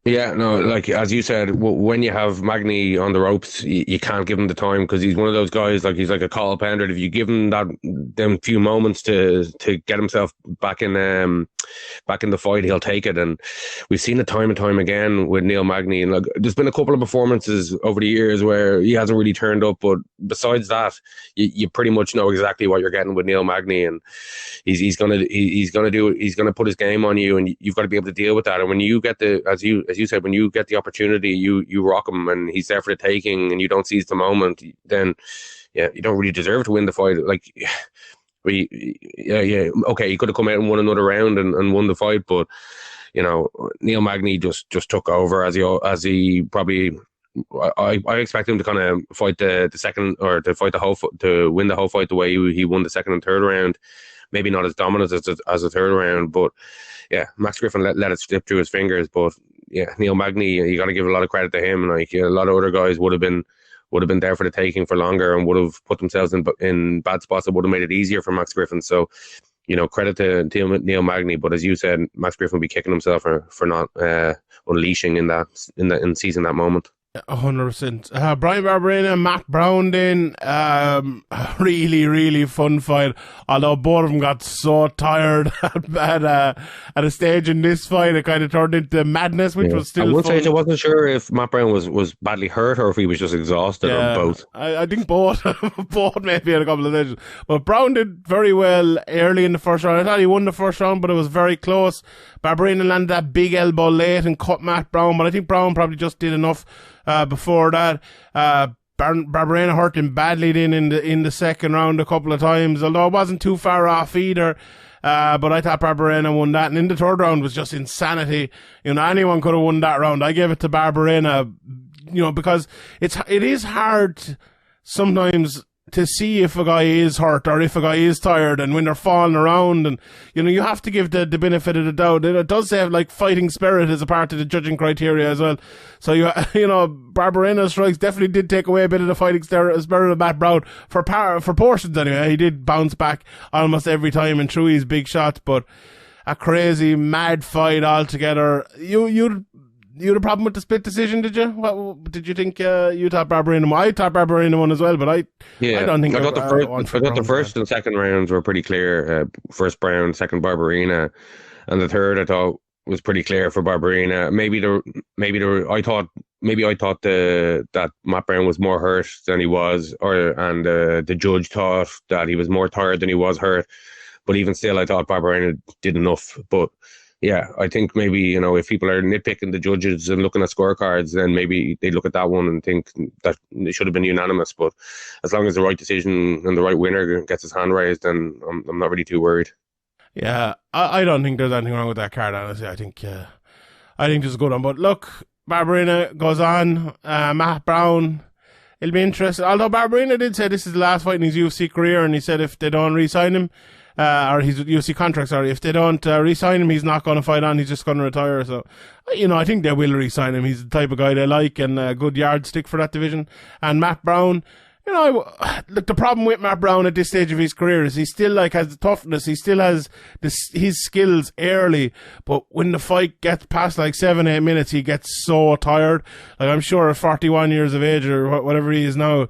[SPEAKER 2] Yeah, no, like as you said, when you have Magny on the ropes, you can't give him the time, because he's one of those guys, like he's like a call pendant. If you give him them few moments to get himself back in the fight, he'll take it. And we've seen it time and time again with Neil Magny. And like, there's been a couple of performances over the years where he hasn't really turned up, but besides that, you pretty much know exactly what you're getting with Neil Magny, and he's gonna put his game on you, and you've got to be able to deal with that. And when you get as you said, when you get the opportunity, you rock him, and he's there for the taking, and you don't seize the moment, then you don't really deserve to win the fight. Like, okay, he could have come out and won another round and won the fight, but Neil Magny just took over as he probably. I expect him to kind of fight the second, or to fight to win the whole fight the way he won the second and third round. Maybe not as dominant as the third round, but yeah, Max Griffin let it slip through his fingers. But yeah, Neil Magny, you got to give a lot of credit to him. Like, a lot of other guys would have been there for the taking for longer, and would have put themselves in bad spots that would have made it easier for Max Griffin. So, credit to Neil Magny. But as you said, Max Griffin will be kicking himself for not unleashing in seizing that moment.
[SPEAKER 1] 100%. Brian Barberena and Matt Brown then, really, really fun fight. Although both of them got so tired at a stage in this fight, it kind of turned into madness, which was still
[SPEAKER 2] at one
[SPEAKER 1] fun.
[SPEAKER 2] stage I wasn't sure if Matt Brown was badly hurt or if he was just exhausted, or both.
[SPEAKER 1] I think both. Both maybe at a couple of stages. But Brown did very well early in the first round. I thought he won the first round, but it was very close. Barberena landed that big elbow late and cut Matt Brown, but I think Brown probably just did enough before that. Barberena hurt him badly then in the second round a couple of times, although it wasn't too far off either. But I thought Barberena won that, and in the third round was just insanity. Anyone could have won that round. I gave it to Barberena, because it is hard sometimes to see if a guy is hurt or if a guy is tired, and when they're falling around, and you have to give the benefit of the doubt. It does have like fighting spirit as a part of the judging criteria as well. So Barberena's strikes definitely did take away a bit of the fighting spirit of Matt Brown for portions anyway. He did bounce back almost every time and threw his big shots, but a crazy mad fight altogether. You had a problem with the split decision, did you? What did you think? You thought Barberena won? I thought Barberena won as well, but I don't think
[SPEAKER 2] I thought the first and second rounds were pretty clear. First Brown, second Barberena, and the third I thought was pretty clear for Barberena. I thought that Matt Brown was more hurt than he was, and the judge thought that he was more tired than he was hurt. But even still, I thought Barberena did enough. But yeah, I think maybe, if people are nitpicking the judges and looking at scorecards, then maybe they look at that one and think that it should have been unanimous. But as long as the right decision and the right winner gets his hand raised, then I'm not really too worried.
[SPEAKER 1] Yeah, I don't think there's anything wrong with that card, honestly. I think it's a good one. But look, Barberena goes on. Matt Brown, it'll be interesting. Although Barberena did say this is the last fight in his UFC career, and he said if they don't re-sign him, or his UFC contract, sorry, if they don't re-sign him, he's not going to fight on, he's just going to retire. So, I think they will re-sign him. He's the type of guy they like, and a good yardstick for that division. And Matt Brown, look, the problem with Matt Brown at this stage of his career is he still has the toughness, he still has his skills early, but when the fight gets past 7-8 minutes, he gets so tired. Like, I'm sure at 41 years of age or whatever he is now,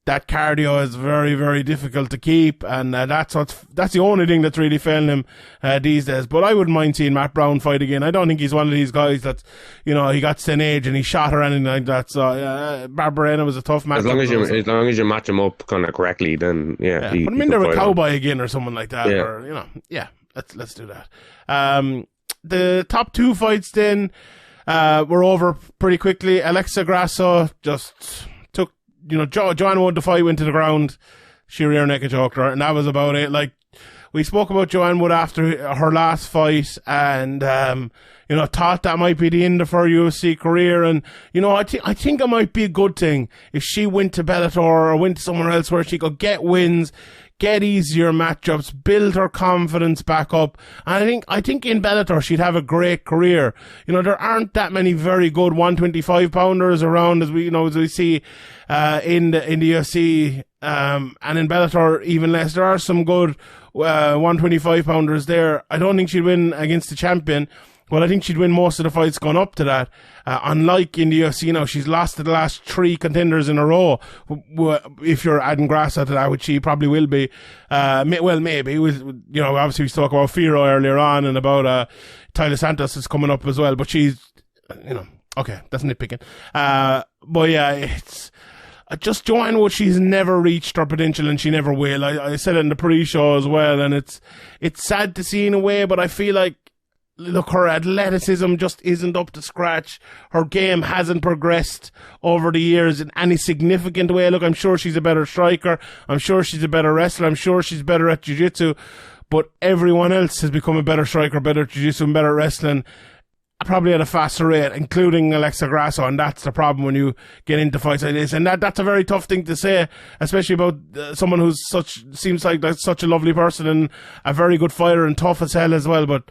[SPEAKER 1] that cardio is very, very difficult to keep, and that's the only thing that's really failing him these days. But I wouldn't mind seeing Matt Brown fight again. I don't think he's one of these guys that's, he got to an age and he shot or anything like that. So Barberena was a tough match. As long
[SPEAKER 2] as you match him up kind of correctly, then
[SPEAKER 1] put him in there with Cowboy again or someone like that. Yeah. Or let's do that. The top two fights then. were over pretty quickly. Alexa Grasso just took, Joanne won the fight, went to the ground, she rear naked choked her, and that was about it. Like, we spoke about Joanne Wood after her last fight, and thought that might be the end of her UFC career. And I think it might be a good thing if she went to Bellator or went to somewhere else where she could get wins, get easier matchups, build her confidence back up. And I think in Bellator she'd have a great career. There aren't that many very good 125 pounders around as we see in the UFC, and in Bellator even less. There are some good 125 pounders there. I don't think she'd win against the champion. Well, I think she'd win most of the fights going up to that. Unlike in the UFC now, she's lost to the last 3 contenders in a row. If you're adding Grasso to that, which she probably will be. Maybe. Obviously we spoke about Firo earlier on, and about Tyler Santos is coming up as well. But she's, okay, that's nitpicking. But yeah, it's just Joanne Wood. She's never reached her potential, and she never will. I said it in the pre-show as well, and it's sad to see in a way, but I feel like, look, her athleticism just isn't up to scratch. Her game hasn't progressed over the years in any significant way. Look, I'm sure she's a better striker. I'm sure she's a better wrestler. I'm sure she's better at jiu-jitsu. But everyone else has become a better striker, better at jiu-jitsu, and better at wrestling, probably at a faster rate, including Alexa Grasso. And that's the problem when you get into fights like this. And that's a very tough thing to say, especially about someone who's seems like that's such a lovely person and a very good fighter and tough as hell as well. But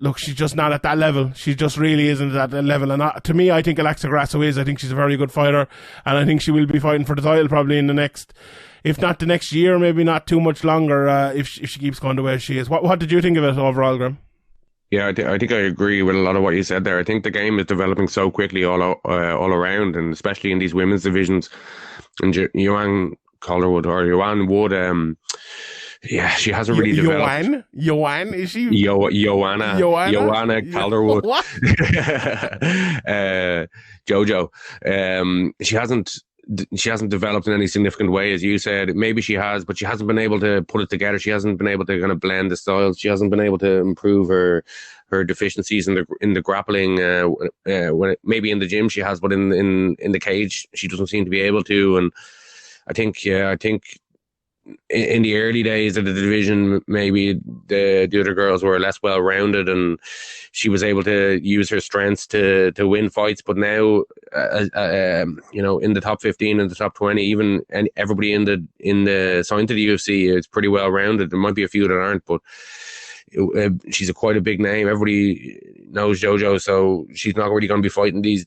[SPEAKER 1] look, she's just not at that level. She just really isn't at that level. And to me, I think Alexa Grasso is. I think she's a very good fighter. And I think she will be fighting for the title probably in the next, if not the next year, maybe not too much longer, if she keeps going the way she is. What did you think of it overall, Graeme?
[SPEAKER 2] Yeah, I think I agree with a lot of what you said there. I think the game is developing so quickly all around, and especially in these women's divisions. And Joanne Wood, yeah, she hasn't really developed.
[SPEAKER 1] Joanne, is she?
[SPEAKER 2] Joanna Calderwood.
[SPEAKER 1] What?
[SPEAKER 2] Jojo. She hasn't developed in any significant way, as you said. Maybe she has, but she hasn't been able to put it together. She hasn't been able to kind of blend the styles. She hasn't been able to improve her deficiencies in the grappling. Maybe in the gym she has, but in the cage she doesn't seem to be able to. And I think in the early days of the division, maybe the other girls were less well rounded, and she was able to use her strengths to win fights. But now, in the top 15 and the top 20, even and everybody in the signed to the UFC is pretty well rounded. There might be a few that aren't, but she's quite a big name. Everybody knows Jojo, so she's not really going to be fighting these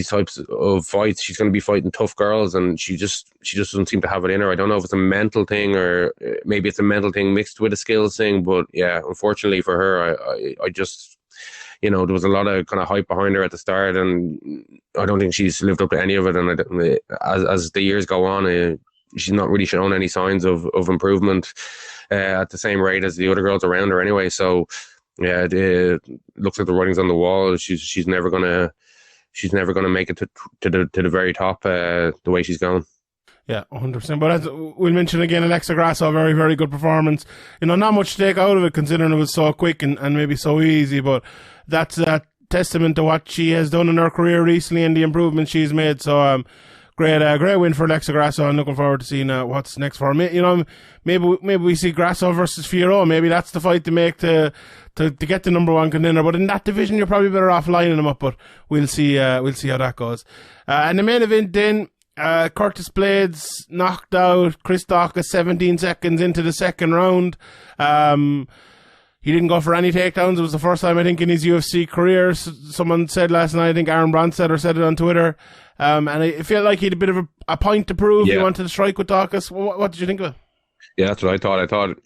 [SPEAKER 2] types of fights. She's going to be fighting tough girls, and she just doesn't seem to have it in her. I don't know if it's a mental thing or maybe it's a mental thing mixed with a skills thing, but yeah, unfortunately for her, I just, there was a lot of kind of hype behind her at the start, and I don't think she's lived up to any of it. And as the years go on, she's not really shown any signs of improvement at the same rate as the other girls around her anyway. So yeah, it looks like the writing's on the wall. She's never gonna make it to the very top the way she's going.
[SPEAKER 1] Yeah, 100%. But as we'll mention again, Alexa Grasso, a very, very good performance. Not much to take out of it considering it was so quick and maybe so easy, but that's a testament to what she has done in her career recently and the improvements she's made. So, great win for Alexa Grasso. I'm looking forward to seeing what's next for her. Maybe we see Grasso versus Firo. Maybe that's the fight to make to get the number one contender. But in that division, you're probably better off lining them up. But we'll see how that goes. And the main event then, Curtis Blades knocked out Chris Daukaus 17 seconds into the second round. He didn't go for any takedowns. It was the first time, I think, in his UFC career. Someone said last night, I think Aaron Bronstetter said it on Twitter. And I feel like he had a bit of a point to prove. Yeah. He wanted to strike with Daukaus. What did you think of it?
[SPEAKER 2] Yeah, that's what I thought. I thought,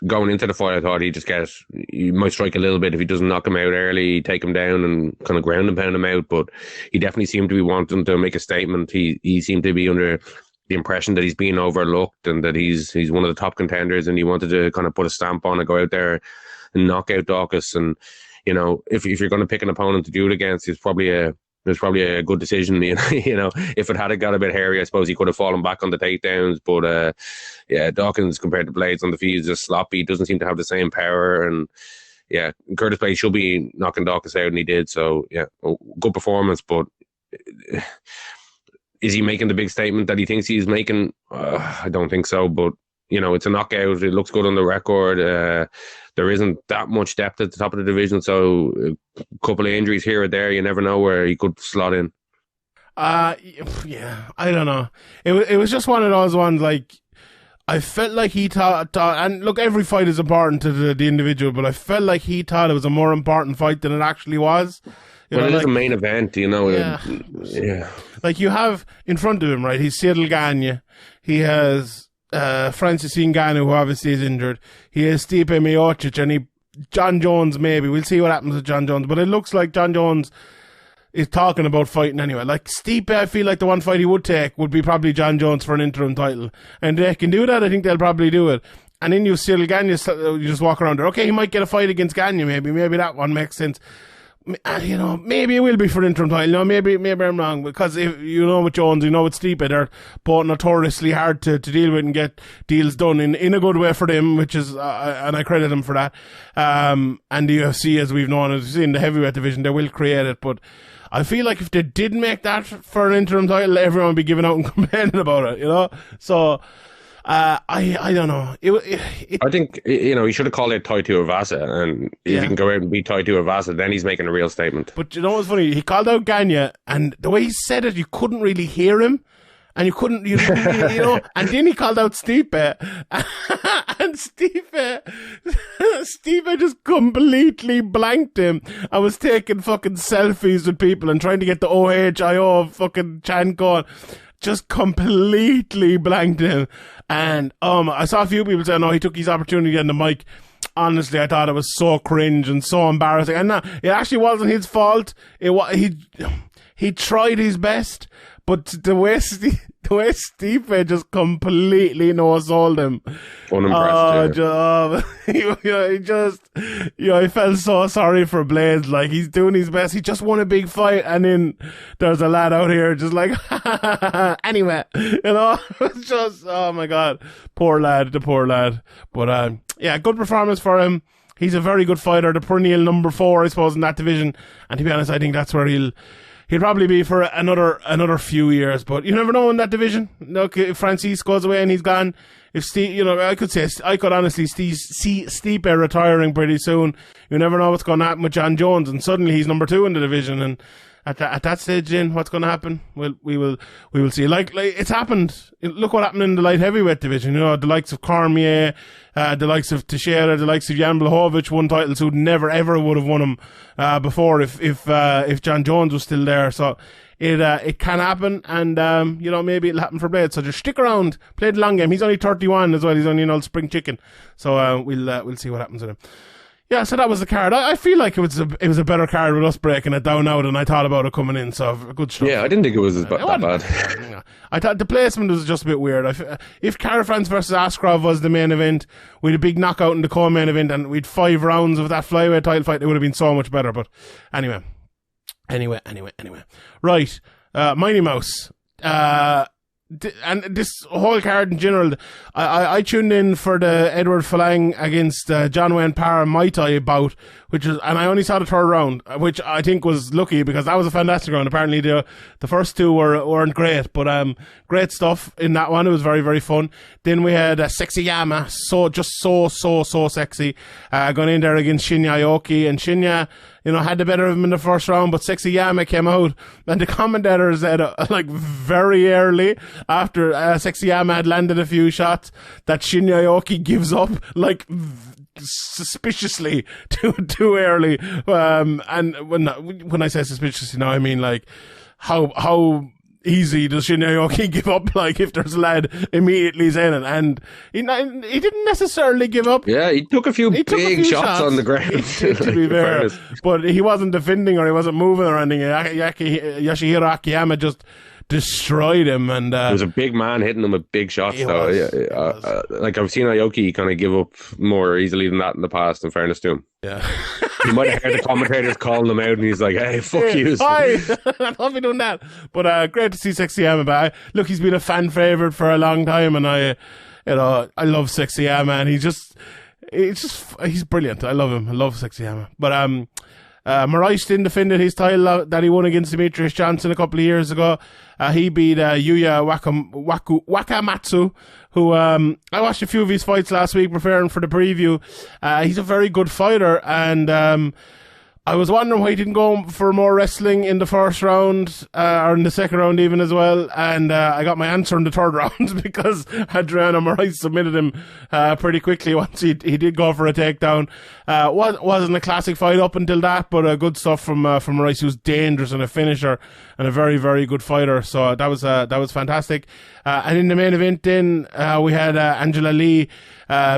[SPEAKER 2] going into the fight, I thought he might strike a little bit if he doesn't knock him out early, take him down and kind of ground and pound him out. But he definitely seemed to be wanting to make a statement. He seemed to be under the impression that he's being overlooked and that he's one of the top contenders, and he wanted to kind of put a stamp on and go out there and knock out Daukaus. And, if you're going to pick an opponent to do it against, it was probably a good decision. If it had got a bit hairy, I suppose he could have fallen back on the takedowns. But Dawkins compared to Blades on the feet is just sloppy. Doesn't seem to have the same power, and yeah, Curtis Blade should be knocking Dawkins out, and he did. So yeah, good performance. But is he making the big statement that he thinks he's making? I don't think so. But it's a knockout. It looks good on the record. There isn't that much depth at the top of the division, so a couple of injuries here or there, you never know where he could slot in.
[SPEAKER 1] Yeah, I don't know. It was just one of those ones, like, I felt like he thought, and look, every fight is important to the individual, but I felt like he thought it was a more important fight than it actually was.
[SPEAKER 2] It is a main event,
[SPEAKER 1] Yeah.
[SPEAKER 2] Yeah.
[SPEAKER 1] Like, you have in front of him, right, he's Cyril Gane, he has Francis Ngannou, who obviously is injured, he has Stipe Miocic, and John Jones maybe. We'll see what happens with John Jones, but it looks like John Jones is talking about fighting anyway. Like, Stipe, I feel like the one fight he would take would be probably John Jones for an interim title. And they can do that, I think they'll probably do it. And then you Cyril Gane, you just walk around there. Okay, he might get a fight against Gane, maybe that one makes sense. Maybe it will be for interim title. Maybe I'm wrong, because if with Jones, with Stipe, they're both notoriously hard to deal with and get deals done in a good way for them, which is, and I credit them for that. And the UFC, as we've known, as we've seen in the heavyweight division, they will create it, but I feel like if they did make that for an interim title, everyone would be giving out and complaining about it, So, I don't know.
[SPEAKER 2] I think, he should have called it Tai Tuivasa, and if he can go out and beat Tai Tuivasa, then he's making a real statement.
[SPEAKER 1] But you know what's funny? He called out Gane, and the way he said it, you couldn't really hear him. And you couldn't, and then he called out Stipe, and Stipe just completely blanked him. I was taking fucking selfies with people and trying to get the OHIO fucking chant going. Just completely blanked him. And I saw a few people saying, he took his opportunity on the mic. Honestly, I thought it was so cringe and so embarrassing. And it actually wasn't his fault. He tried his best, but the way Stipe just completely no-sold him.
[SPEAKER 2] Unimpressed.
[SPEAKER 1] I felt so sorry for Blades. Like, he's doing his best. He just won a big fight, and then there's a lad out here just like, anyway, it's just, oh my God, the poor lad. But, yeah, good performance for him. He's a very good fighter, the perennial number 4, I suppose, in that division. And to be honest, I think that's where he'll probably be for another few years, but you never know in that division. Look, if Francis goes away and he's gone, if Steve, I could honestly see Stipe retiring pretty soon. You never know what's going to happen with John Jones, and suddenly he's number 2 in the division. And at that stage, then what's going to happen? Well, we will see. Like it's happened. Look what happened in the light heavyweight division. The likes of Cormier, the likes of Teixeira, the likes of Jan Blachowicz won titles who never ever would have won them before if John Jones was still there. So it can happen, and maybe it'll happen for Blade. So just stick around, play the long game. He's only 31 as well. He's only an old spring chicken. So we'll see what happens with him. Yeah, so that was the card. I feel like it was a better card with us breaking it down now than I thought about it coming in. So good stuff.
[SPEAKER 2] Yeah, I didn't think it was that bad.
[SPEAKER 1] I thought the placement was just a bit weird. If Kara-France versus Askarov was the main event, with a big knockout in the co-main event, and we'd 5 rounds of that flyweight title fight, it would have been so much better. But anyway. Right, Mighty Mouse. And this whole card in general, I tuned in for the Edward Falang against John Wayne Parr Muay Thai bout, and I only saw the 3rd round, which I think was lucky because that was a fantastic round. Apparently the first 2 weren't great, but great stuff in that one. It was very, very fun. Then we had Sexy Yama, so sexy, going in there against Shinya Aoki, and Shinya, had the better of him in the first round, but Sexy Yama came out, and the commentator said, very early after Sexy Yama had landed a few shots, that Shinya Aoki gives up, suspiciously too early. And when I say suspiciously, I mean, how easy does Shinya Aoki give up, if there's a lad immediately in it? And he didn't necessarily give up.
[SPEAKER 2] Yeah, he took a few big shots on the ground.
[SPEAKER 1] to be fair. But he wasn't defending or he wasn't moving or anything. Yoshihiro Akiyama just destroyed him, and
[SPEAKER 2] there was a big man hitting him with big shots. Though, I've seen Aoki kind of give up more easily than that in the past. In fairness to him,
[SPEAKER 1] yeah,
[SPEAKER 2] you might have heard the commentators calling him out, and he's like, "Hey, fuck you!"
[SPEAKER 1] I'll be doing that. But great to see Sexy Yama back. Look, he's been a fan favorite for a long time, and I love Sexy Yama, and he's just. he's brilliant. I love him. I love Sexy Hammer. But Moraistin defended his title that he won against Demetrious Johnson a couple of years ago. He beat Yuya Wakamatsu, who I watched a few of his fights last week preparing for the preview. He's a very good fighter, and I was wondering why he didn't go for more wrestling in the first round, or in the second round even as well, and I got my answer in the third round because Adriano Moraes submitted him pretty quickly once he did go for a takedown. Wasn't a classic fight up until that, but good stuff from Moraes, who's dangerous and a finisher and a very, very good fighter. So that was fantastic. And in the main event then, we had Angela Lee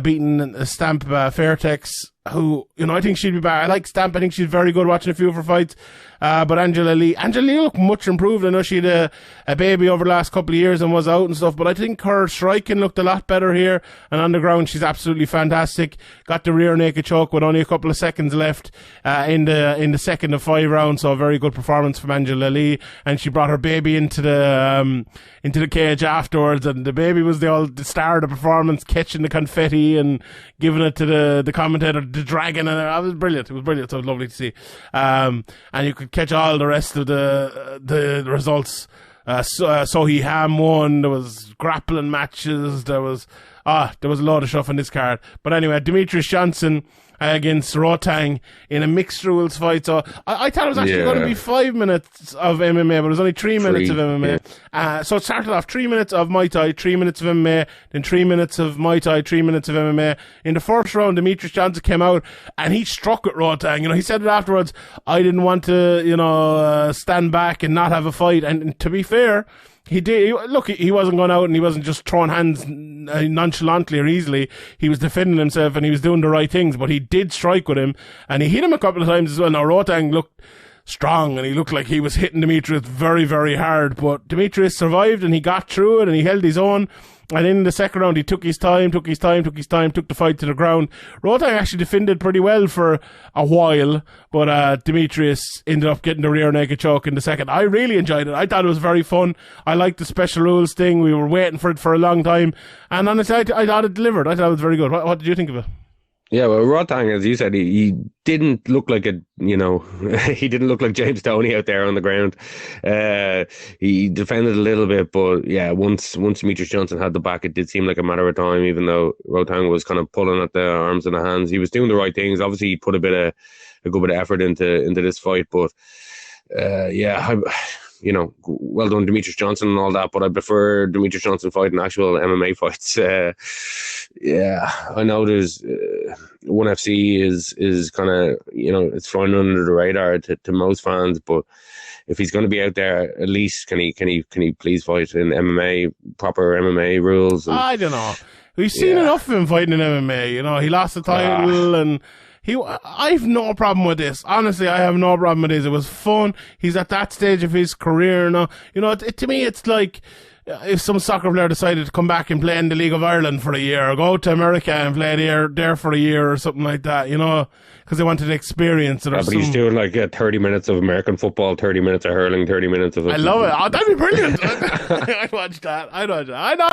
[SPEAKER 1] beating Stamp Fairtex, who, I think she'd be back. I like Stamp. I think she's very good watching a few of her fights. But Angela Lee looked much improved. I know she had a baby over the last couple of years and was out and stuff, but I think her striking looked a lot better here. And on the ground, she's absolutely fantastic. Got the rear naked choke with only a couple of seconds left in the second of 5 rounds. So a very good performance from Angela Lee. And she brought her baby into the cage afterwards, and the baby was the star of the performance, catching the confetti and giving it to the commentator, the dragon, and it was brilliant. It was brilliant. So it was lovely to see. And you could catch all the rest of the results. Sohee Ham won. There was grappling matches. There was a lot of stuff in this card. But anyway, Demetrious Johnson against Rotang in a mixed rules fight. So I thought it was actually going to be 5 minutes of MMA, but it was only 3 minutes of MMA. Yeah. So it started off 3 minutes of Muay Thai, 3 minutes of MMA, then 3 minutes of Muay Thai, 3 minutes of MMA. In the first round, Demetrious Johnson came out and he struck at Rotang. He said it afterwards, I didn't want to, stand back and not have a fight. And to be fair, he did. He wasn't going out and he wasn't just throwing hands nonchalantly or easily. He was defending himself and he was doing the right things, but he did strike with him and he hit him a couple of times as well. Now, Rotang looked strong and he looked like he was hitting Demetrious very, very hard, but Demetrious survived and he got through it and he held his own. And in the second round, he took his time, took the fight to the ground. Rotang actually defended pretty well for a while, but Demetrious ended up getting the rear naked choke in the second. I really enjoyed it. I thought it was very fun. I liked the special rules thing. We were waiting for it for a long time. And honestly, I thought it delivered. I thought it was very good. What did you think of it?
[SPEAKER 2] Yeah, well, Rotang, as you said, he didn't look like he didn't look like James Toney out there on the ground. He defended a little bit, but yeah, once Demetrious Johnson had the back, it did seem like a matter of time, even though Rotang was kind of pulling at the arms and the hands. He was doing the right things. Obviously, he put a good bit of effort into this fight, but well done, Demetrious Johnson and all that, but I prefer Demetrious Johnson fighting actual MMA fights. I know there's ONE FC is kind of, it's flying under the radar to most fans, but if he's going to be out there, at least can he please fight in MMA, proper MMA rules? And,
[SPEAKER 1] I don't know. We've seen enough of him fighting in MMA. He lost the title and I've no problem with this. Honestly, I have no problem with this. It was fun. He's at that stage of his career now. To me, it's like if some soccer player decided to come back and play in the League of Ireland for a year, or go to America and play there for a year or something like that, because they wanted to experience it. But
[SPEAKER 2] he's doing like 30 minutes of American football, 30 minutes of hurling, 30 minutes of...
[SPEAKER 1] I love it. Oh, that'd be brilliant. I'd watch that. I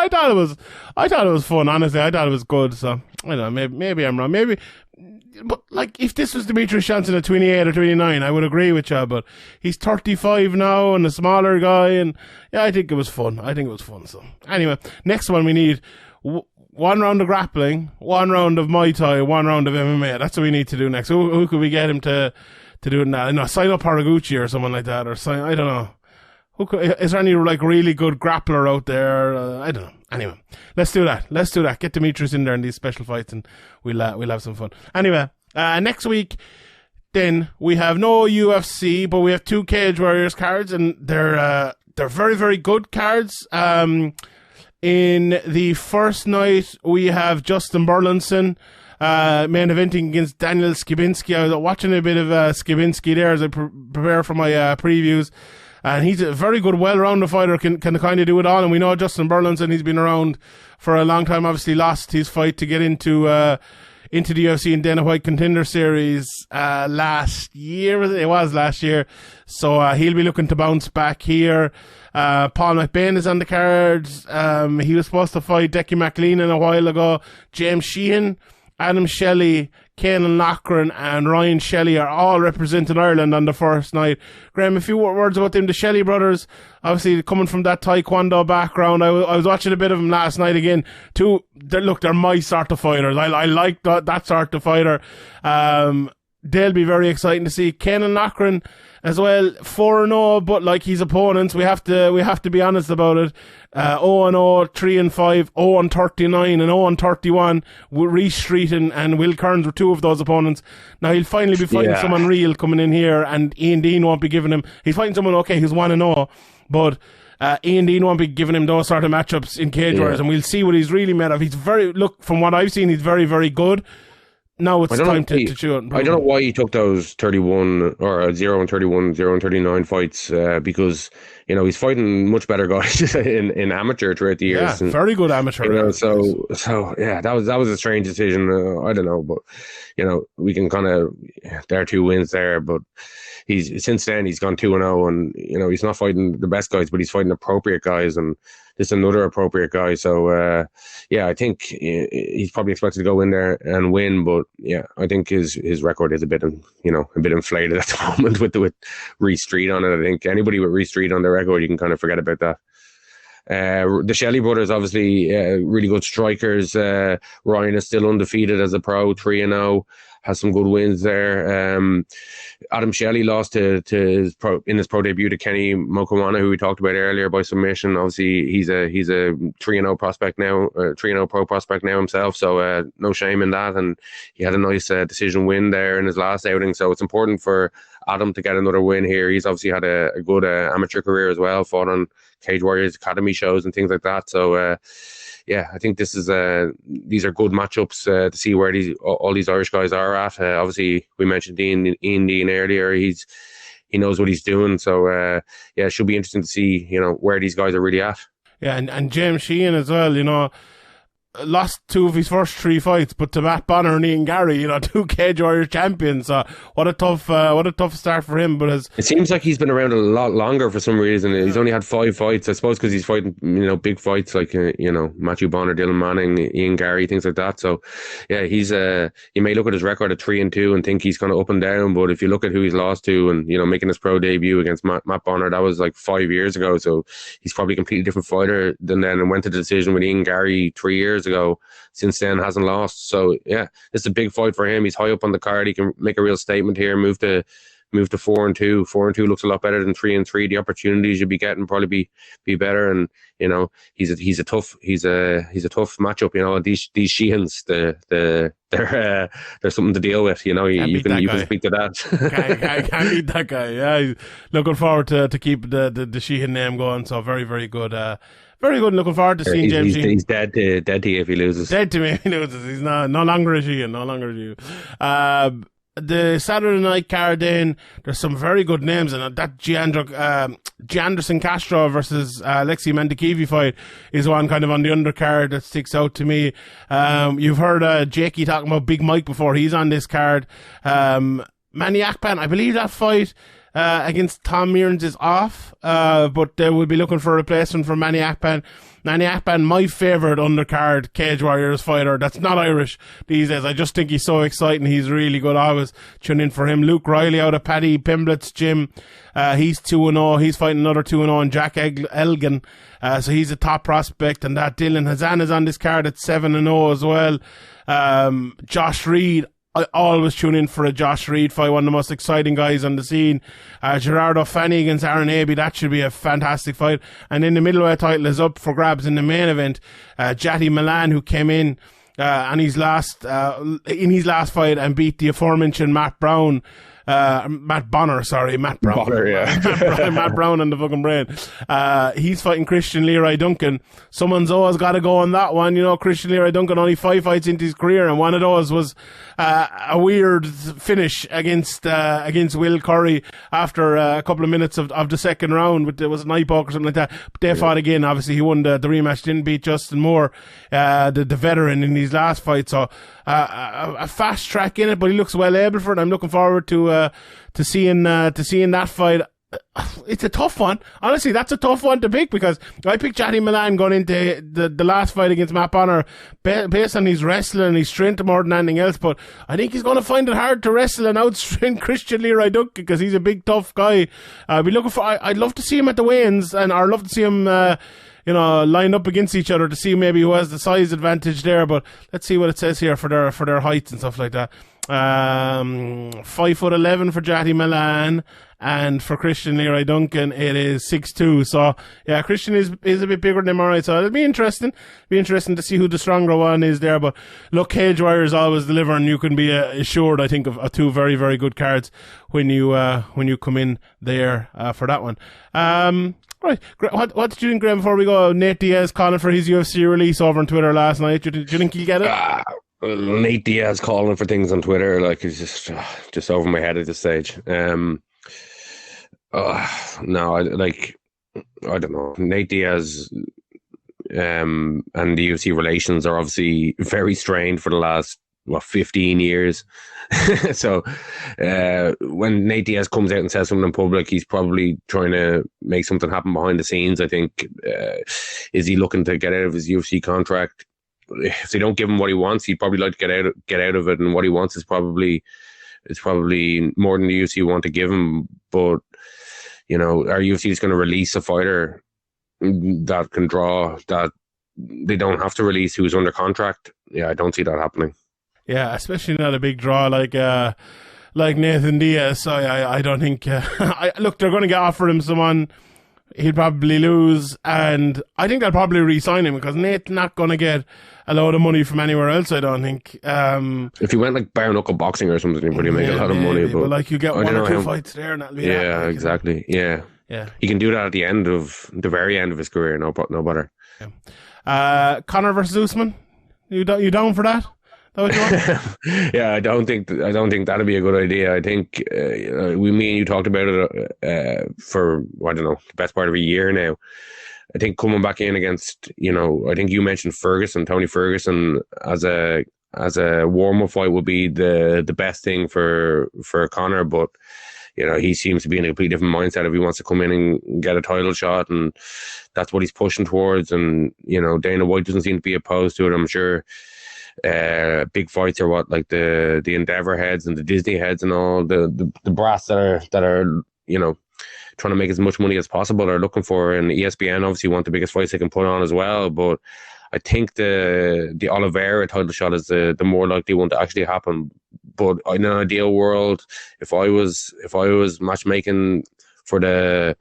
[SPEAKER 1] thought it was fun, honestly. I thought it was good, so I don't know, maybe I'm wrong. But if this was Demetrious Johnson at 28 or 29, I would agree with you, but he's 35 now and a smaller guy, and I think it was fun. So anyway, next one we need 1 round of grappling, 1 round of Muay Thai, 1 round of MMA. That's what we need to do next. Who could we get him to do it now? I know, sign up Haraguchi or someone like that, or I don't know. Is there any really good grappler out there? I don't know. Anyway, let's do that. Get Demetrious in there in these special fights, and we'll have some fun. Anyway, next week, then we have no UFC, but we have 2 Cage Warriors cards, and they're very, very good cards. In the first night, we have Justin Burlinson main eventing against Daniel Skibinski. I was watching a bit of Skibinski there as I prepare for my previews. And he's a very good, well-rounded fighter, can kind of do it all. And we know Justin Burlinson, he's been around for a long time, obviously lost his fight to get into the UFC and Dana White Contender Series last year. It was last year. So he'll be looking to bounce back here. Paul McBain is on the cards. He was supposed to fight Decky McLean a while ago. James Sheehan Adam Shelley, Caolan Loughran and Ryan Shelley are all representing Ireland on the first night. Graeme, a few words about them. The Shelley brothers, obviously coming from that Taekwondo background. I was watching a bit of them last night again. They're my sort of fighters. I like that sort of fighter. They'll be very exciting to see. Caolan Loughran as well, 4-0, but like his opponents, we have to be honest about it. 0-0, 3-5, 0-39 and 0-31. Reece Street and Will Kearns were two of those opponents. Now he'll finally be fighting someone real coming in here, and Ian Dean won't be giving him. He's fighting someone who's 1-0, but Ian Dean won't be giving him those sort of matchups in Cage Warriors, and we'll see what he's really made of. From what I've seen, he's very, very good. Now it's time to shoot.
[SPEAKER 2] I don't know why he took those 31 or 0-31, 0-39 fights, because, you know, he's fighting much better guys in amateur throughout the years.
[SPEAKER 1] Yeah, very good amateur.
[SPEAKER 2] You know, so yeah, that was a strange decision. I don't know, but, you know, we can kind of, there are 2 wins there, but since then he's gone 2-0, and, you know, he's not fighting the best guys, but he's fighting appropriate guys, and this is another appropriate guy. So yeah, I think he's probably expected to go in there and win, but yeah, I think his record is a bit inflated at the moment with Reece Street on it. I think anybody with Reece Street on their record, you can kind of forget about that. The Shelley brothers, obviously, really good strikers. Ryan is still undefeated as a pro, 3-0. Has some good wins there. Adam Shelley lost in his pro debut to Kenny Mokawana, who we talked about earlier, by submission. Obviously, he's a 3-0 prospect now, 3-0 pro prospect now himself. So no shame in that. And he had a nice decision win there in his last outing. So it's important for Adam to get another win here. He's obviously had a good amateur career as well. Fought on Cage Warriors Academy shows and things like that. So yeah, I think these are good matchups to see where all these Irish guys are at. Obviously, we mentioned Ian Dean earlier. He knows what he's doing. So yeah, it should be interesting to see, you know, where these guys are really at. Yeah,
[SPEAKER 1] and James Sheehan as well, you know, lost 2 of his first 3 fights, but to Matt Bonner and Ian Garry, you know, 2 Cage Warriors champions. So what a tough start for him. But it
[SPEAKER 2] seems like he's been around a lot longer for some reason. He's only had 5 fights, I suppose, because he's fighting, you know, big fights like you know, Matthew Bonner, Dylan Manning, Ian Garry, things like that. So yeah, he's you may look at his record at 3-2 and think he's kind of up and down, but if you look at who he's lost to, and, you know, making his pro debut against Matt Bonner, that was like 5 years ago. So he's probably a completely different fighter than then, and went to the decision with Ian Garry 3 years ago. Since then hasn't lost. So yeah, it's a big fight for him. He's high up on the card. He can make a real statement here, move to 4-2. 4-2 looks a lot better than 3-3. The opportunities you'll be getting probably be better, and, you know, he's a tough matchup. You know, these Sheehans, they're something to deal with. You know, you can speak to that.
[SPEAKER 1] Can't beat that guy. Yeah, looking forward to keep the Sheehan name going. So very, very good. Very good. Looking forward to seeing James Sheehan.
[SPEAKER 2] He's dead to you if he loses.
[SPEAKER 1] Dead to me if he loses. He's no longer a Sheehan. No longer a Sheehan. The Saturday night card, then there's some very good names, and that Gianderson Castro versus Alexei Mandakivi fight is one kind of on the undercard that sticks out to me. You've heard Jakey talking about Big Mike before. He's on this card. Manny Akpan, I believe that fight against Tom Mearns is off, but they will be looking for a replacement for Manny Akpan. Manny Akpan, my favourite undercard Cage Warriors fighter that's not Irish these days. I just think he's so exciting. He's really good. I always tune in for him. Luke Riley out of Paddy Pimblett's gym. He's 2-0. He's fighting another 2-0 and Jack Elgin. So he's a top prospect, and that Dylan Hazan is on this card at 7-0 as well. Josh Reed, I always tune in for a Josh Reed fight, one of the most exciting guys on the scene. Gerardo Fanny against Aaron Abbey, that should be a fantastic fight. And then the middleweight title is up for grabs in the main event. Jati Milan, who came in his last fight and beat the aforementioned Matt Bonner, Matt Brown, yeah. Matt Brown on the fucking brain. He's fighting Christian Leroy Duncan. Someone's always got to go on that one. You know, Christian Leroy Duncan only 5 fights into his career, and one of those was a weird finish against Will Curry after a couple of minutes of the second round. But there was an eye poke or something like that. But they fought again. Obviously, he won the rematch. Didn't beat Justin Moore, the veteran, in his last fight. So a fast track in it, but he looks well able for it. I'm looking forward to seeing that fight. it's a tough one. Honestly, that's a tough one to pick because I picked Jatty Milan going into the last fight against Matt Bonner based on his wrestling and his strength more than anything else. But I think he's going to find it hard to wrestle and outstrength Christian Leroy Duncan because he's a big, tough guy. Be looking for. I'd love to see him at the weigh-ins, and I'd love to see him, lined up against each other to see maybe who has the size advantage there. But let's see what it says here for their heights and stuff like that. 5'11" for Jatty Milan, and for Christian Leroy Duncan it is 6'2". So yeah, Christian is a bit bigger than him, alright. So it'll be interesting. To see who the stronger one is there. But look, Cage Warriors always deliver, and you can be assured, I think, of two very, very good cards when you come in there for that one. Right, what did you think, Graeme, before we go? Nate Diaz calling for his UFC release over on Twitter last night. Do you think he'll get it?
[SPEAKER 2] Nate Diaz calling for things on Twitter, like, it's just over my head at this stage. No, I don't know. Nate Diaz and the UFC relations are obviously very strained for the last 15 years. So when Nate Diaz comes out and says something in public, he's probably trying to make something happen behind the scenes. I think is he looking to get out of his UFC contract? If they don't give him what he wants, he'd probably like to get out of it, and what he wants is probably more than the UFC want to give him. But our UFC is going to release a fighter that can draw, that they don't have to release, who's under contract. Yeah, I don't see that happening.
[SPEAKER 1] Yeah, especially not a big draw like Nathan Diaz. So I don't think. Look, they're going to get offered him someone. He'll probably lose, and I think they'll probably re-sign him because Nate's not going to get a load of money from anywhere else, I don't think.
[SPEAKER 2] If he went like bare knuckle boxing or something, he'd probably make a lot of money. But
[SPEAKER 1] like, you get one or two fights there, and that'll be
[SPEAKER 2] exactly. Yeah. He can do that at the very end of his career. No better.
[SPEAKER 1] Yeah. Conor versus Usman. You down for that? That what you want?
[SPEAKER 2] Yeah, I don't think that'd be a good idea. I think me and you talked about it for, I don't know, the best part of a year now. I think coming back in against, I think you mentioned Tony Ferguson as a warm-up fight would be the best thing for Conor, but he seems to be in a completely different mindset if he wants to come in and get a title shot, and that's what he's pushing towards. And Dana White doesn't seem to be opposed to it. I'm sure big fights are what, like the Endeavor heads and the Disney heads and all the brass that are trying to make as much money as possible are looking for, and ESPN obviously want the biggest fights they can put on as well. But I think the Oliveira title shot is the more likely one to actually happen. But in an ideal world, if I was matchmaking for the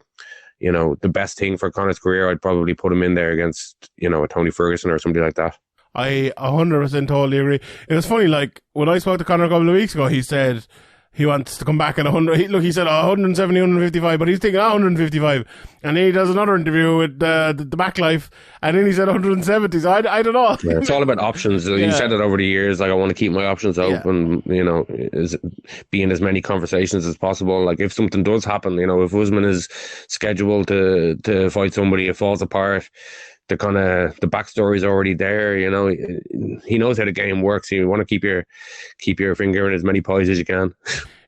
[SPEAKER 2] best thing for Conor's career, I'd probably put him in there against a Tony Ferguson or somebody like that.
[SPEAKER 1] I 100% totally agree. It was funny, like, when I spoke to Conor a couple of weeks ago, he said he wants to come back at 100. He said 170, 155, but he's thinking 155. And then he does another interview with the Back Life, and then he said 170. So I don't know.
[SPEAKER 2] Yeah, it's all about options. You said it over the years, like, I want to keep my options open, be in as many conversations as possible. Like, if something does happen, if Usman is scheduled to fight somebody, it falls apart, the backstory is already there. He knows how the game works. You want to keep your finger in as many pies as you can.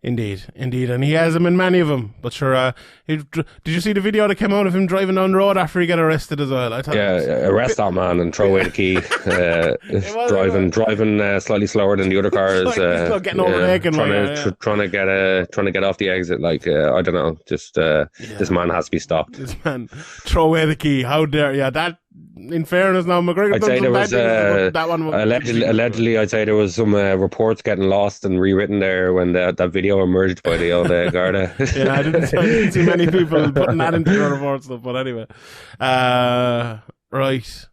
[SPEAKER 1] Indeed, and he has them in many of them. But sure, did you see the video that came out of him driving down the road after he got arrested as well?
[SPEAKER 2] Arrest that man and throw away the key. Driving slightly slower than the other cars. Trying to get off the exit. Like, I don't know. Just this man has to be stopped.
[SPEAKER 1] This man, throw away the key. How dare? Yeah, that. In fairness, now McGregor.
[SPEAKER 2] I'd say there was that one allegedly. I'd say there was some reports getting lost and rewritten there when that video emerged by the old Garda.
[SPEAKER 1] Yeah, I didn't see many people putting that into the reports stuff. But anyway, right.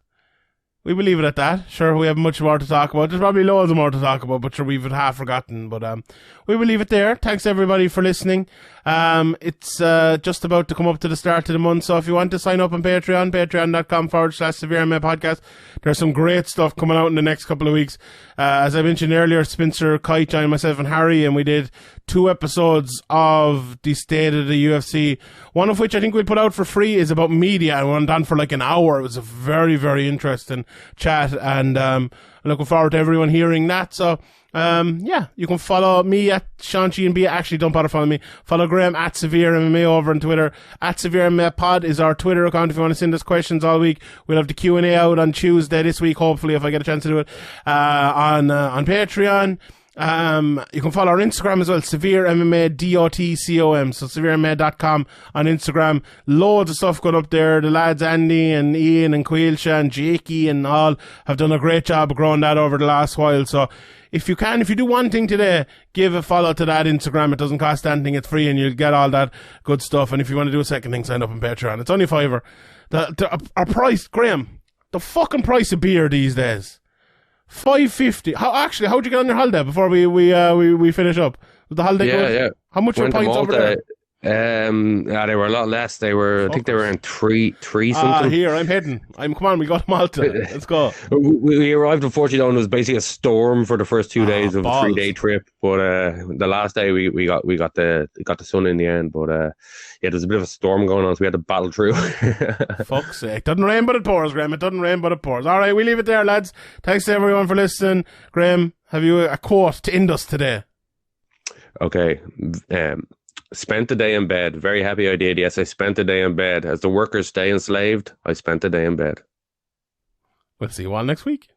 [SPEAKER 1] We will leave it at that. Sure, we have much more to talk about. There's probably loads more to talk about, but sure, we've half forgotten. But we will leave it there. Thanks everybody for listening. It's just about to come up to the start of the month, so if you want to sign up on Patreon, patreon.com/Severe MMA Podcast, there's some great stuff coming out in the next couple of weeks. As I mentioned earlier, Spencer, Kite, joined myself and Harry, and we did 2 episodes of the State of the UFC, one of which I think we'll put out for free is about media, and we went on for like an hour. It was a very, very interesting chat, and I'm looking forward to everyone hearing that. So You can follow me at Sean Sheehan B. Actually, don't bother following me. Follow Graeme at Severe MMA over on Twitter. At Severe MMA Pod is our Twitter account if you want to send us questions all week. We'll have the Q&A out on Tuesday this week, hopefully, if I get a chance to do it, on Patreon. You can follow our Instagram as well, Severe MMA DOTCOM, so severemma.com on Instagram. Loads of stuff going up there. The lads Andy and Ian and Quilsha and Jakey and all have done a great job of growing that over the last while. So if you do one thing today, give a follow to that Instagram. It doesn't cost anything, it's free, and you'll get all that good stuff. And if you want to do a second thing, sign up on Patreon. It's only $5. Our price, Graeme, the fucking price of beer these days. $5.50. How'd you get on your holiday before we finish up? Was the holiday good?
[SPEAKER 2] Yeah.
[SPEAKER 1] How much were pints over there?
[SPEAKER 2] They were a lot less. I think they were in three something.
[SPEAKER 1] Here, I'm heading. Come on, we got Malta. Let's go.
[SPEAKER 2] We arrived unfortunately and it was basically a storm for the first 2 days of a 3-day trip. But the last day we got the sun in the end. But there's a bit of a storm going on, so we had to battle through.
[SPEAKER 1] Fuck's sake. Doesn't rain but it pours, Graeme. It doesn't rain but it pours. All right, we leave it there, lads. Thanks to everyone for listening. Graeme, have you a quote to end us today?
[SPEAKER 2] Okay. Spent the day in bed. Very happy I did. Yes, I spent the day in bed. As the workers stay enslaved, I spent the day in bed.
[SPEAKER 1] We'll see you all next week.